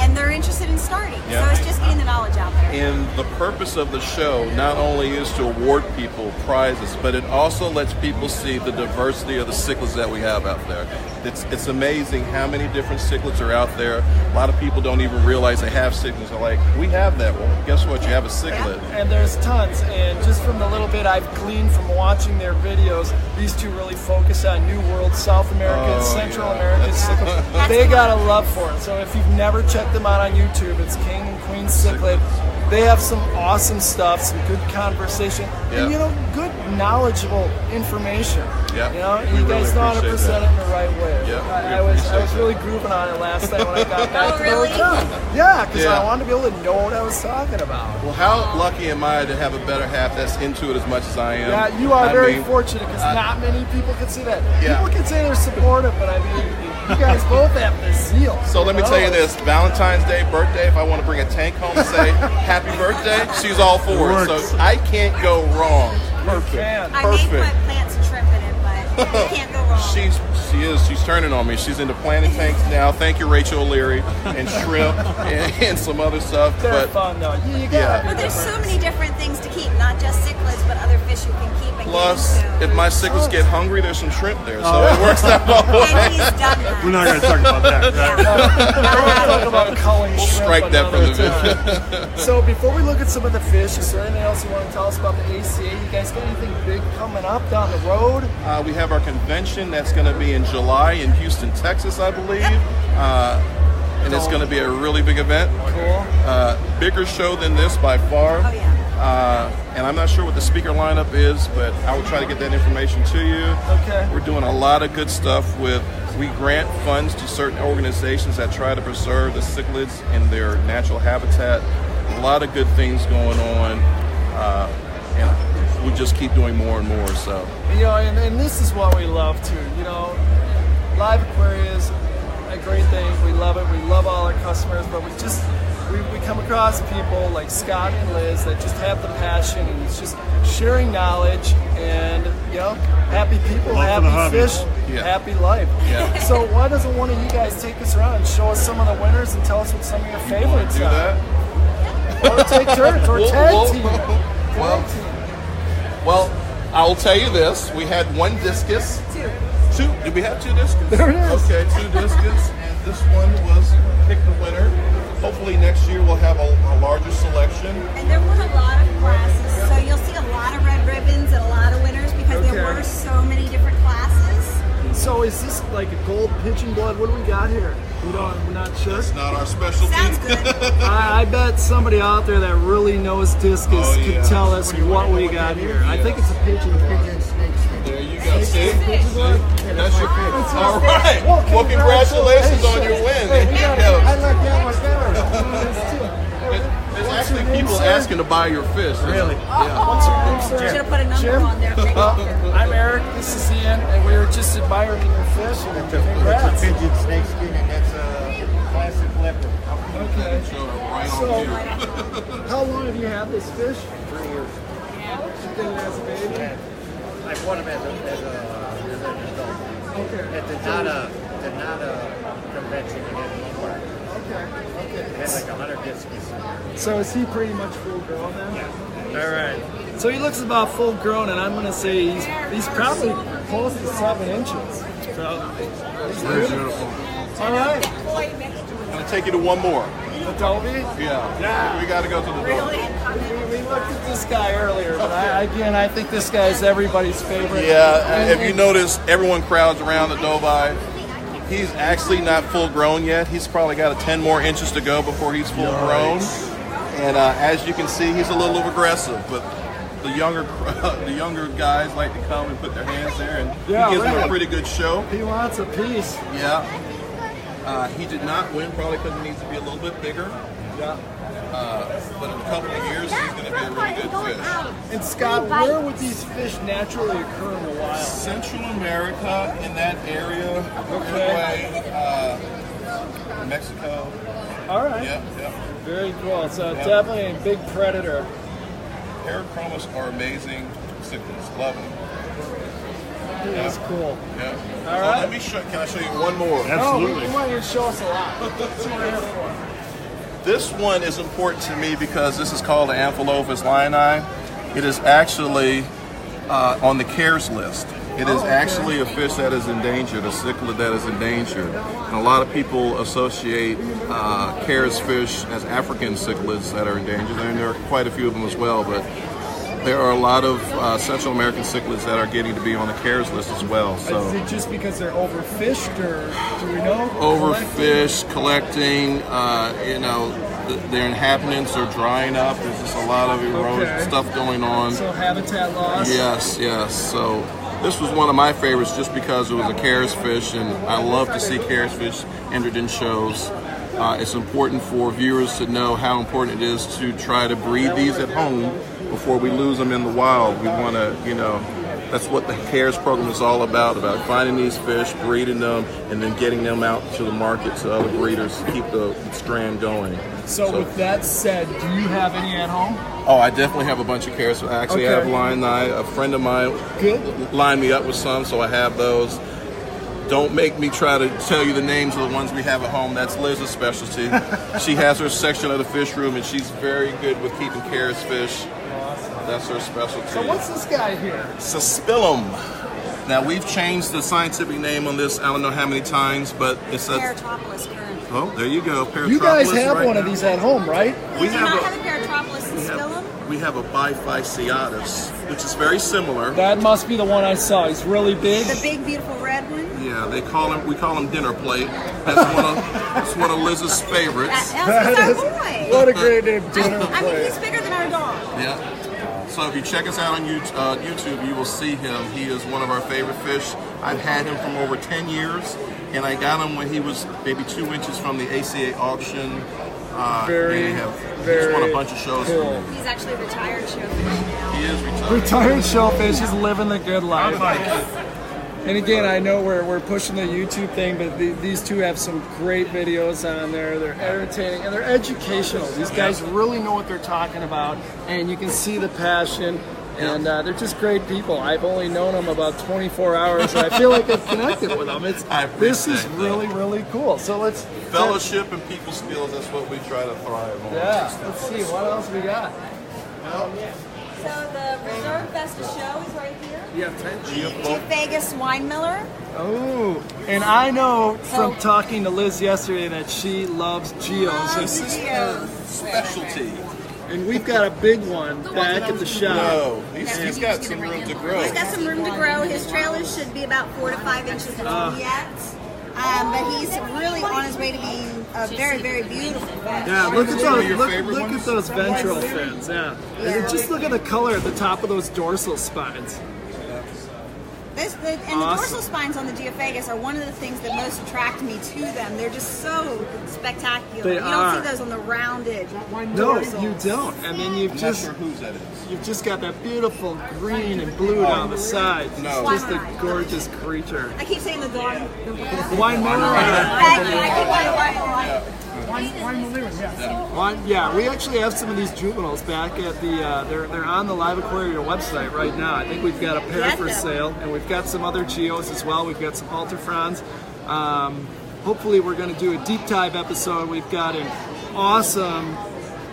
and they're interested in starting. So it's just getting the knowledge out there. And the purpose of the show not only is to award people prizes, but it also lets people see the diversity of the cichlids that we have out there. It's amazing how many different cichlids are out there. A lot of people don't even realize they have cichlids. They're like, we have that. Well, guess what? You have a cichlid. And there's tons. And just from the little bit I've gleaned from watching their videos, these two really focus on New World, South American, Central American cichlids. They got a love for it. So if you've never checked them out on YouTube, it's King and Queen Cichlid. They have some awesome stuff, some good conversation, and good knowledgeable information. Yeah, you guys know how to present it in the right way. I was really grooving on it last night when I got back to the hotel. Yeah, because I wanted to be able to know what I was talking about. Well, how lucky am I to have a better half that's into it as much as I am? Yeah, you are very fortunate because not many people can say that. People can say they're supportive, but I mean, you guys both have the zeal. So let me tell you this, Valentine's Day, birthday, if I want to bring a tank home and say happy birthday, she's all for it. So I can't go wrong. Perfect. I may put plants and shrimp in it, but you can't go wrong. She's turning on me. She's into planting tanks now. Thank you, Rachel O'Leary, and shrimp and some other stuff. They're fun though. But there's so many different things to keep, not just cichlids, but other fish you can keep. And plus, if my cichlids get hungry, there's some shrimp there, so it works out all the way. And he's done that. We're not going to talk about that. We'll talk about culling We'll shrimp strike that from the time. video. So before we look at some of the fish, is there anything else you want to tell us about the ACA? You guys got anything big coming up down the road? We have our convention that's going to be in July in Houston, Texas, I believe. And it's going to be a really big event. Cool. Bigger show than this by far. Oh, yeah. And I'm not sure what the speaker lineup is, but I will try to get that information to you. Okay. We're doing a lot of good stuff we grant funds to certain organizations that try to preserve the cichlids in their natural habitat. A lot of good things going on. And we just keep doing more and more. So. And this is what we love too. LiveAquaria is a great thing. We love it. We love all our customers, but we come across people like Scott and Liz that just have the passion, and it's just sharing knowledge and happy people, happy fish, happy life. Yeah. So why doesn't one of you guys take us around and show us some of the winners and tell us what some of your favorites do are? That? Or take turns, or tag team. Well, I'll tell you this: we had one discus. Two. Did we have two discus? There it is. Okay, two discus, and this one was picked the winner. Hopefully next year we'll have a larger selection. And there were a lot of classes, so you'll see a lot of red ribbons and a lot of winners because there were so many different classes. So is this like a gold pigeon blood? What do we got here? We're not sure. It's not our specialty. Sounds good. I bet somebody out there that really knows discus could tell us what we got here. I think it's a pigeon snake. There you go. See? That's your pick. All right. Well, congratulations on your win. I like that one better. There's actually people asking to buy your fish. Really? Yeah. What's your name, sir? Should have put a number Jim? on there. I'm Eric. This is Ian, and we were just admiring your fish. And congrats. That's a pigeon snake skin, and that's a classic leopard. Okay. So, how long have you had this fish? 3 years. You think as a baby? I bought him as an adult. Okay. At the Nada convention in Lombard. Okay. They had like 100 discus. So is he pretty much full grown then? Yeah. All right. So he looks about full grown, and I'm going to say he's probably close to 7 inches. So he's beautiful. All right. I'm going to take you to one more. The Dolby? Yeah. We got to go to the Dolby. We looked at this guy earlier, but I think this guy is everybody's favorite. Yeah, if you notice, everyone crowds around the Dolby. He's actually not full grown yet. He's probably got 10 more inches to go before he's full grown. And as you can see, he's a little aggressive, but the younger guys like to come and put their hands there, and he gives them a pretty good show. He wants a piece. Yeah. He did not win, probably because he needs to be a little bit bigger. Yeah. But in a couple of years, he's going to be a really good fish. And Scott, where would these fish naturally occur in the wild? Central America, in that area. Okay. Uruguay, Mexico. All right. Yeah. Very cool. So definitely a big predator. Parachromas are amazing cichlids. Love them. That's cool. Yeah. All right. Let me show. Can I show you one more? Absolutely. We want you to show us a lot. That's what we're here for. This one is important to me because this is called the Amphilophus lionii. It is actually on the CARES list. It is actually a fish that is endangered, a cichlid that is endangered. And a lot of people associate CARES fish as African cichlids that are endangered, and there are quite a few of them as well, but there are a lot of Central American cichlids that are getting to be on the CARES list as well. So, is it just because they're overfished, or do we know? Overfished, collecting, their inhabitants are drying up. There's just a lot of erosion stuff going on. So habitat loss? Yes. So this was one of my favorites just because it was a CARES fish, and I love to see CARES fish entered in shows. It's important for viewers to know how important it is to try to breed these at home before we lose them in the wild. We want to, that's what the CARES program is all about finding these fish, breeding them, and then getting them out to the market to other breeders to keep the strand going. So with that said, do you have any at home? Oh, I definitely have a bunch of CARES. I actually have lionii. A friend of mine lined me up with some, so I have those. Don't make me try to tell you the names of the ones we have at home. That's Liz's specialty. She has her section of the fish room, and she's very good with keeping CARES fish. That's her specialty. So what's this guy here? Suspilum. Now, we've changed the scientific name on this I don't know how many times, but it's a... Paratropolis currently. Oh, there you go. Paratropolis. You guys have one of these at home, right? We do not have a Paratropolis suspilum. We have a Biphyseatus, which is very similar. That must be the one I saw. He's really big. The big, beautiful red one. Yeah, we call him dinner plate. That's one of Liz's favorites. That's our boy. What a great name, dinner plate. I mean, he's bigger than our dog. Yeah. So if you check us out on YouTube, you will see him. He is one of our favorite fish. I've had him from over 10 years, and I got him when he was maybe 2 inches from the ACA auction. He's won a bunch of shows. Cool. He's actually a retired showfish now. He is retired. Retired shellfish. He's living the good life. And again, I know we're pushing the YouTube thing, but these two have some great videos on there. They're entertaining and they're educational. These guys really know what they're talking about, and you can see the passion. And they're just great people. I've only known them about 24 hours, and I feel like I've connected with them. This is really, really cool. So let's... Fellowship and people skills, that's what we try to thrive on. Yeah, let's see. What else we got? So the reserve best of show is right here. Yeah, Geophagus wine miller. Oh, and I know from talking to Liz yesterday that she loves geos. This is her specialty. And we've got a big one back at the shop. No, he's got some room to grow. He's got some room to grow. His trailers should be about 4 to 5 inches long yet. But he's really on his way to being a very, very beautiful fish. Yeah, look at those ventral fins. Yeah, and just look at the color at the top of those dorsal spines. The dorsal spines on the Geophagus are one of the things that most attract me to them. They're just so spectacular. You don't see those on the rounded dorsals. No, you don't. And then you've just got that beautiful green and blue down the sides. No. It's just a gorgeous creature. I keep saying the dog. Wine miller. Yeah, we actually have some of these juveniles back at the. They're on the LiveAquaria website right now. I think we've got a pair for sale, and we've got some other geos as well. We've got some Alterfrons. Hopefully, we're going to do a deep dive episode. We've got an awesome.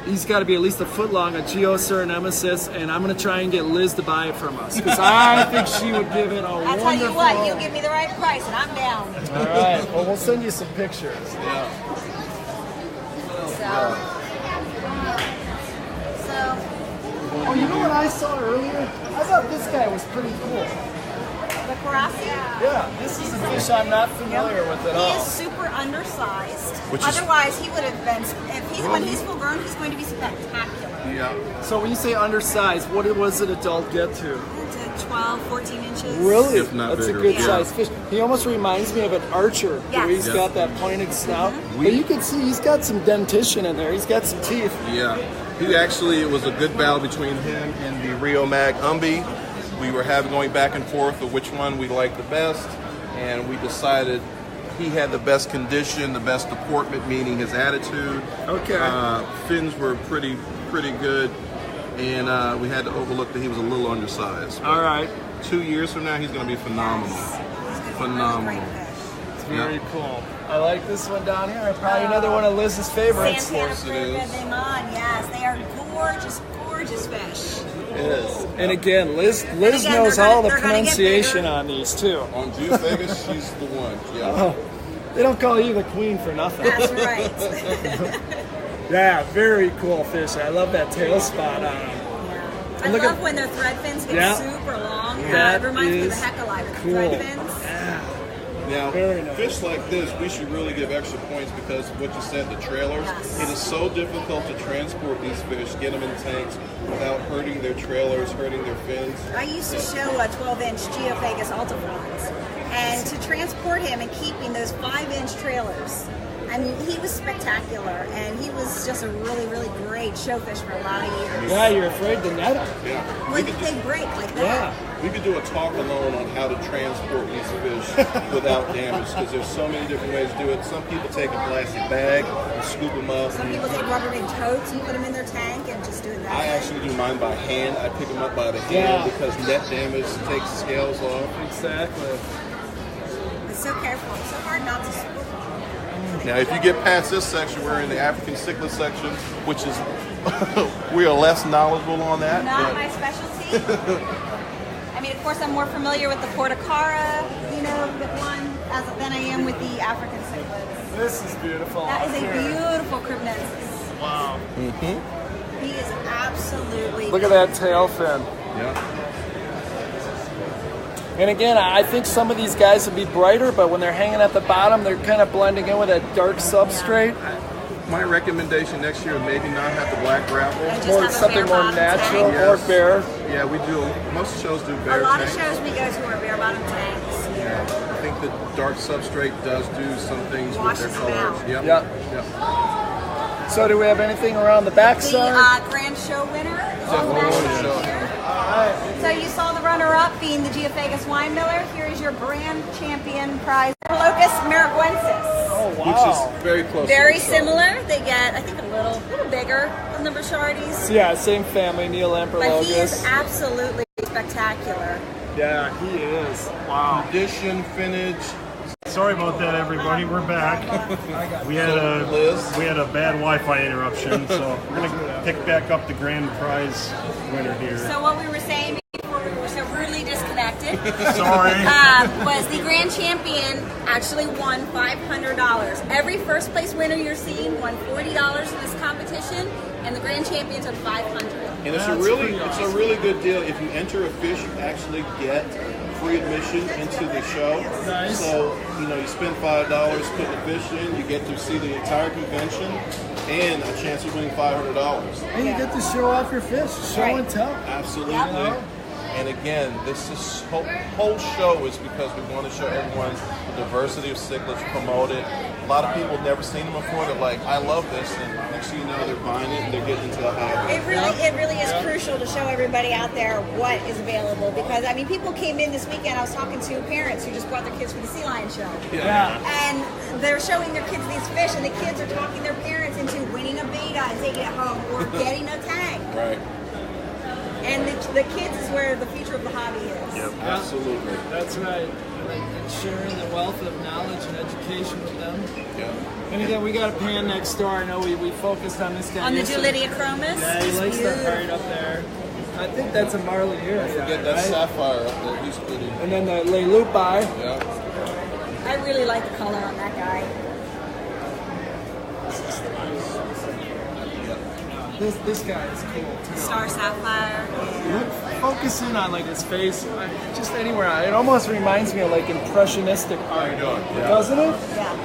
He's got to be at least a foot long, a Geosur nemesis, and I'm going to try and get Liz to buy it from us because I think she would give it a wonderful. I'll tell you what, you give me the right price, and I'm down. All right. Well, we'll send you some pictures. Yeah. Oh, you know what I saw earlier? I thought this guy was pretty cool. The Coracia? Yeah, this is a fish I'm not familiar with at all. He is super undersized. Otherwise, he would have been. When he's full grown, he's going to be spectacular. Yeah. So when you say undersized, what does an adult get to? To 12, 14 inches. Really? If not That's bigger. a good sized fish. He almost reminds me of an archer. Yes. He's got that pointed snout. But you can see he's got some dentition in there. He's got some teeth. Yeah. It was a good battle between him and the Rio Mag Umbi. We were going back and forth of which one we liked the best, and we decided he had the best condition, the best deportment, meaning his attitude. Okay. Fins were pretty good, and we had to overlook that he was a little undersized. All right. 2 years from now, he's going to be phenomenal. Phenomenal. very cool. I like this one down here. Probably another one of Liz's favorites. Santana Fruga de Mon, yes. They are gorgeous, gorgeous fish. It is. And again, Liz knows all the pronunciation on these too. On Geophagus, she's the one. Yeah. Oh, they don't call you the queen for nothing. That's right. Yeah, very cool fish. I love that tail spot on them. Yeah. I love when their thread fins get super long. That it reminds me of the is heck alive with cool. the thread fins. Now, nice. fish like this, we should really give extra points because of what you said, the trailers. Yes. It is so difficult to transport these fish, get them in tanks without hurting their trailers, hurting their fins. I used to show a 12-inch Geophagus Ultifrons, and to transport him and keeping those 5-inch trailers, I mean, he was spectacular, and he was just a really, really great show fish for a lot of years. Yeah, you're afraid to net him. Yeah. Like they break like that. We could do a talk alone on how to transport these fish without damage because there's so many different ways to do it. Some people take a plastic bag and scoop them up. Some people take Rubbermaid totes and put them in their tank and just do it that I way. actually do mine by hand. I pick them up by the hand because net damage takes scales off. Exactly. It's so careful. It's so hard not to spook. Now, if you get past this section, we're in the African cichlid section, which is we are less knowledgeable on that. Not my specialty. I mean, of course, I'm more familiar with the Portocara, than I am with the African cichlids. This is beautiful. That is a beautiful Crypnensis. Wow. He is absolutely. Look at that tail fin. Yeah. And again, I think some of these guys would be brighter, but when they're hanging at the bottom, they're kind of blending in with that dark substrate. My recommendation next year, maybe not have the black gravel. Or something more natural, Yes. or bare. Yeah, we do. Most shows do bare A lot tanks. of shows we go to are bare bottom tanks. Yeah, I think the dark substrate does do some things Washes with their them colors. out. Yep. So do we have anything around the backside? The Grand Show winner is on the backside here. So you saw the runner-up being the Geophagus Wine Miller. Here is your grand champion prize, Praecox Rainbows. Oh, wow. Which is very close. Very similar. They get, I think, a little bigger than the Bouchardies. Yeah, same family, Neil But he is Amperlogus. absolutely spectacular. Yeah, he is. Wow. Condition, finish. Sorry about that, everybody. We're back. We had a bad Wi-Fi interruption, so we're gonna pick back up the grand prize winner here. So what we were saying before we were so rudely disconnected Sorry. was the grand champion actually won $500. Every first place winner you're seeing won $40 in this competition, and the grand champion took $500. And it's a really good deal. If you enter a fish, you actually get free admission into the show. Nice. So, you spend $5 putting the fish in, you get to see the entire convention, and a chance of winning $500. And you get to show off your fish, show and tell. Absolutely. And again, this whole show is because we want to show everyone the diversity of cichlids, promote it. A lot of people have never seen them before. They're like, I love this, and next thing you know, they're buying it and they're getting into the hobby. It really is crucial to show everybody out there what is available, because I mean, people came in this weekend. I was talking to parents who just brought their kids for the Sea Lion show, and they're showing their kids these fish, and the kids are talking their parents into winning a beta and taking it home or getting a tag. Right. And the kids is where the future of the hobby is. Yep, absolutely. That's right. And sharing the wealth of knowledge and education with them. Yeah. And again, we got a pan next door. I know we focused on this guy. On the Julidia chromis. Yeah, he likes that right up there. I think that's a Marley here. Don't forget that sapphire up there. He's pretty. And then the Le Lupi. Yeah. I really like the color on that guy. This guy is cool too. Star Sapphire. Look, focus in on his face, just anywhere. It almost reminds me of impressionistic art, doesn't it? Yeah.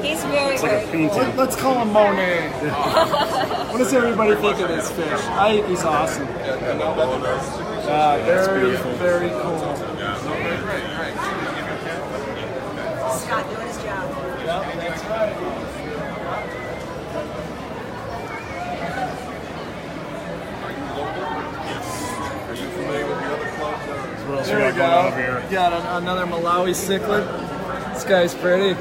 He's very, very cool. Let's call him Monet. What does everybody think of this fish? I think he's awesome. Very, very cool. Scott doing his job. Yeah, that's right. There we go. We got another Malawi cichlid. This guy's pretty.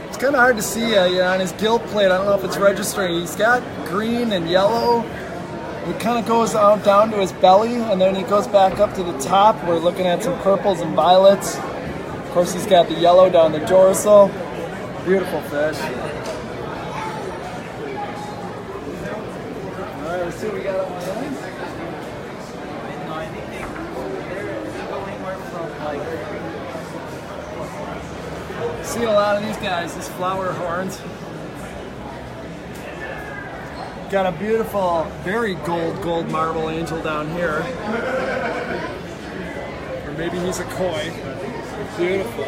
It's kind of hard to see on his gill plate. I don't know if it's registering. He's got green and yellow. It kind of goes out down to his belly, and then he goes back up to the top. We're looking at some purples and violets. Of course, he's got the yellow down the dorsal. Beautiful fish. All right, let's see what we got on my line. Seeing a lot of these guys, these Flowerhorns. Got a beautiful, very gold marble angel down here. Or maybe he's a koi. Beautiful.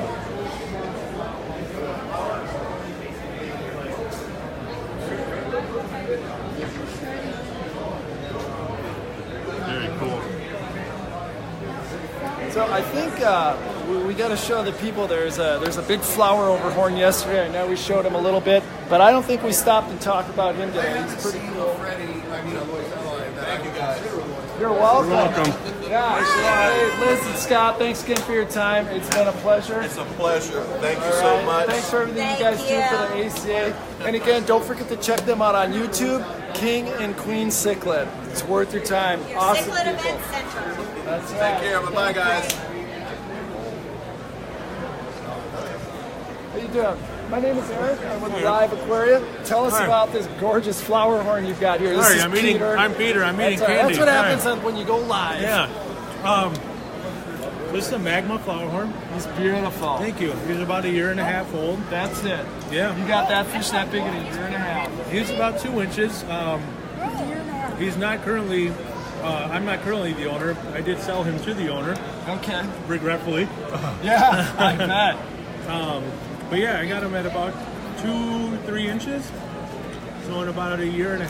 Very cool. So I think we got to show the people there's a big flower overhorn yesterday. I know we showed him a little bit, but I don't think we stopped and talked about him today. He's pretty cool. Thank you guys. You're welcome. You're welcome. Yeah. Hey, Liz and Scott, thanks again for your time. It's been a pleasure. It's a pleasure. Thank you All so right. much. Thanks for everything you guys do for the ACA. And again, don't forget to check them out on YouTube, King and Queen Cichlid. It's worth your time. Awesome Cichlid people. Event Center. That's Take right. care. Bye-bye, guys. How you doing? My name is Eric. I'm with LiveAquaria. Tell us about this gorgeous flower horn you've got here. This is Peter. I'm Peter. I'm eating That's candy. what happens when you go live. Yeah. This is a magma flower horn. He's beautiful. Thank you. He's about 1.5 years old. That's it. Yeah. You got that fish that big in 1.5 years. He's about 2 inches. He's not currently. I'm not currently the owner. I did sell him to the owner. Okay. Regretfully. Yeah, I bet. But yeah, I got him at about 2-3 inches. So in about 1.5 years,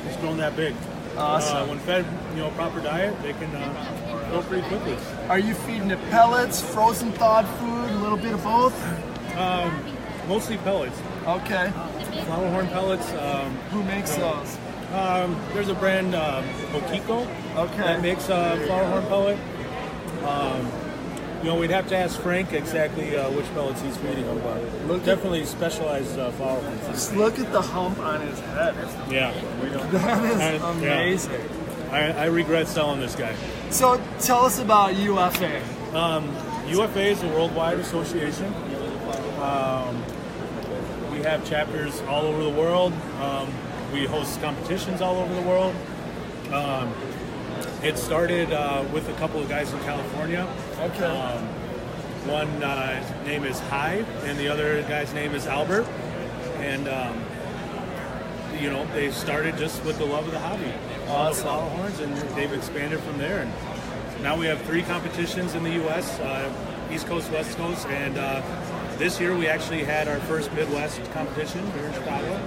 he's grown that big. Awesome. When fed, proper diet, they can grow pretty quickly. Are you feeding it pellets, frozen thawed food, a little bit of both? Mostly pellets. Okay. Flowerhorn pellets. Who makes those? There's a brand, Okiko, that makes a flowerhorn pellet. We'd have to ask Frank exactly which pellets he's feeding them, but definitely specialized flowerhorns. Just look at the hump on his head. Yeah. That is amazing. Yeah. I regret selling this guy. So tell us about UFA. UFA is a worldwide association. We have chapters all over the world. We host competitions all over the world. It started with a couple of guys in California. Okay. One name is Hive, and the other guy's name is Albert. And they started just with the love of the hobby. Awesome. Flowerhorns, and they've expanded from there. And now we have 3 competitions in the U.S., East Coast, West Coast, and this year we actually had our first Midwest competition here in Chicago.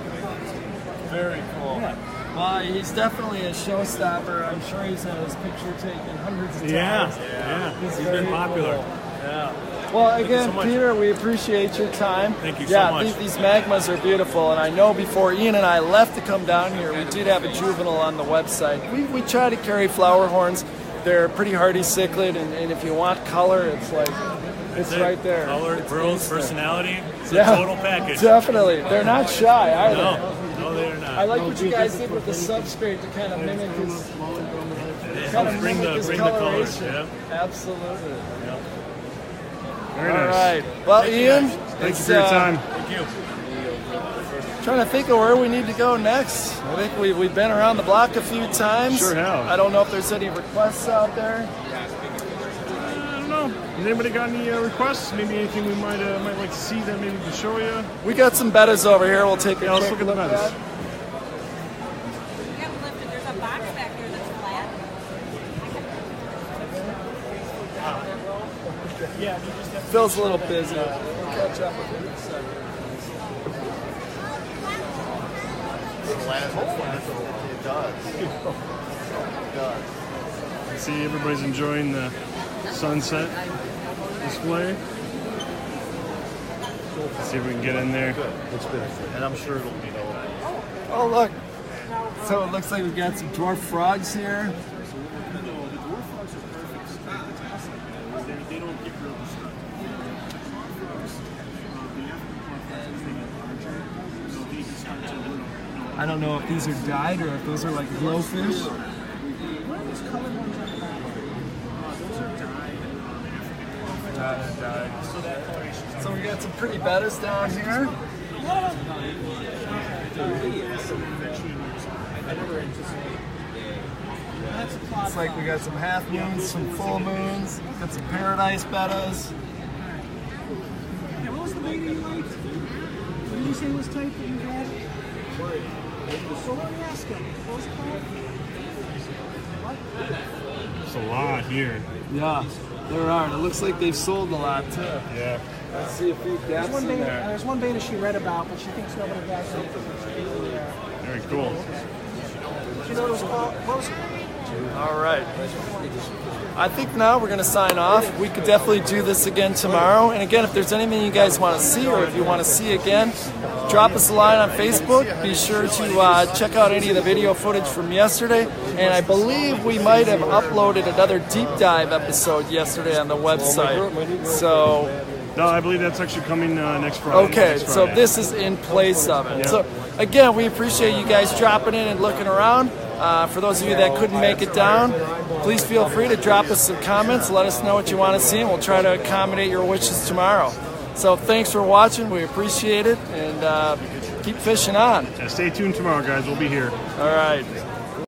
Very cool. Yeah. Well, he's definitely a showstopper. I'm sure he's had his picture taken hundreds of times. Yeah. He's been popular. Cool. Yeah. Well, again, so Peter, we appreciate your time. Thank you so much. These magmas are beautiful, and I know before Ian and I left to come down here, we did have a juvenile on the website. We try to carry flower horns. They're pretty hardy cichlid, and if you want color, it's like, it's right there. Color, It's growth, instant. personality, it's a total package. Definitely. They're not shy either. No, they're not. I like what you guys did with the substrate to kind of mimic his, bring the colors. Yeah. Absolutely. Yeah. Very All nice. right. Well, Ian, Thank you for your time. Thank you. Trying to think of where we need to go next. I think we've been around the block a few times. Sure have. I don't know if there's any requests out there. I don't know. Has anybody got any requests? Maybe anything we might like to see that maybe we can show you? We got some bettas over here. We'll take a let's quick look at the bettas. There's a box back here that's flat. Yeah, Phil's a little busy. We'll catch up with him in a second. It does. It does. See, everybody's enjoying the sunset display. Let's see if we can get in there. It's been, and I'm sure it'll be no. Oh, look. So it looks like we've got some dwarf frogs here. The dwarf frogs are perfect. They don't get real destructive. I don't know if these are dyed or if those are like glowfish. on it died. So we got some pretty bettas down here. Looks like we got some half moons, some full moons, got some paradise bettas. Yeah, what was the beta you liked? What did you say was type that you had? So let me ask him. What was it called? There's a lot here. Yeah, there are. And it looks like they've sold a lot too. Yeah. Let's see if we've got some there. There's one beta she read about, but she thinks nobody has it. Very cool. You know what it was called? What was it? All right. I think now we're going to sign off. We could definitely do this again tomorrow. And again, if there's anything you guys want to see or if you want to see again, drop us a line on Facebook. Be sure to check out any of the video footage from yesterday. And I believe we might have uploaded another deep dive episode yesterday on the website. So... No, I believe that's actually coming next Friday. Okay, so this is in place of it. Yeah. So again, we appreciate you guys dropping in and looking around. For those of you that couldn't make it down, please feel free to drop us some comments. Let us know what you want to see, and we'll try to accommodate your wishes tomorrow. So thanks for watching. We appreciate it, and keep fishing on. Yeah, stay tuned tomorrow, guys. We'll be here. All right.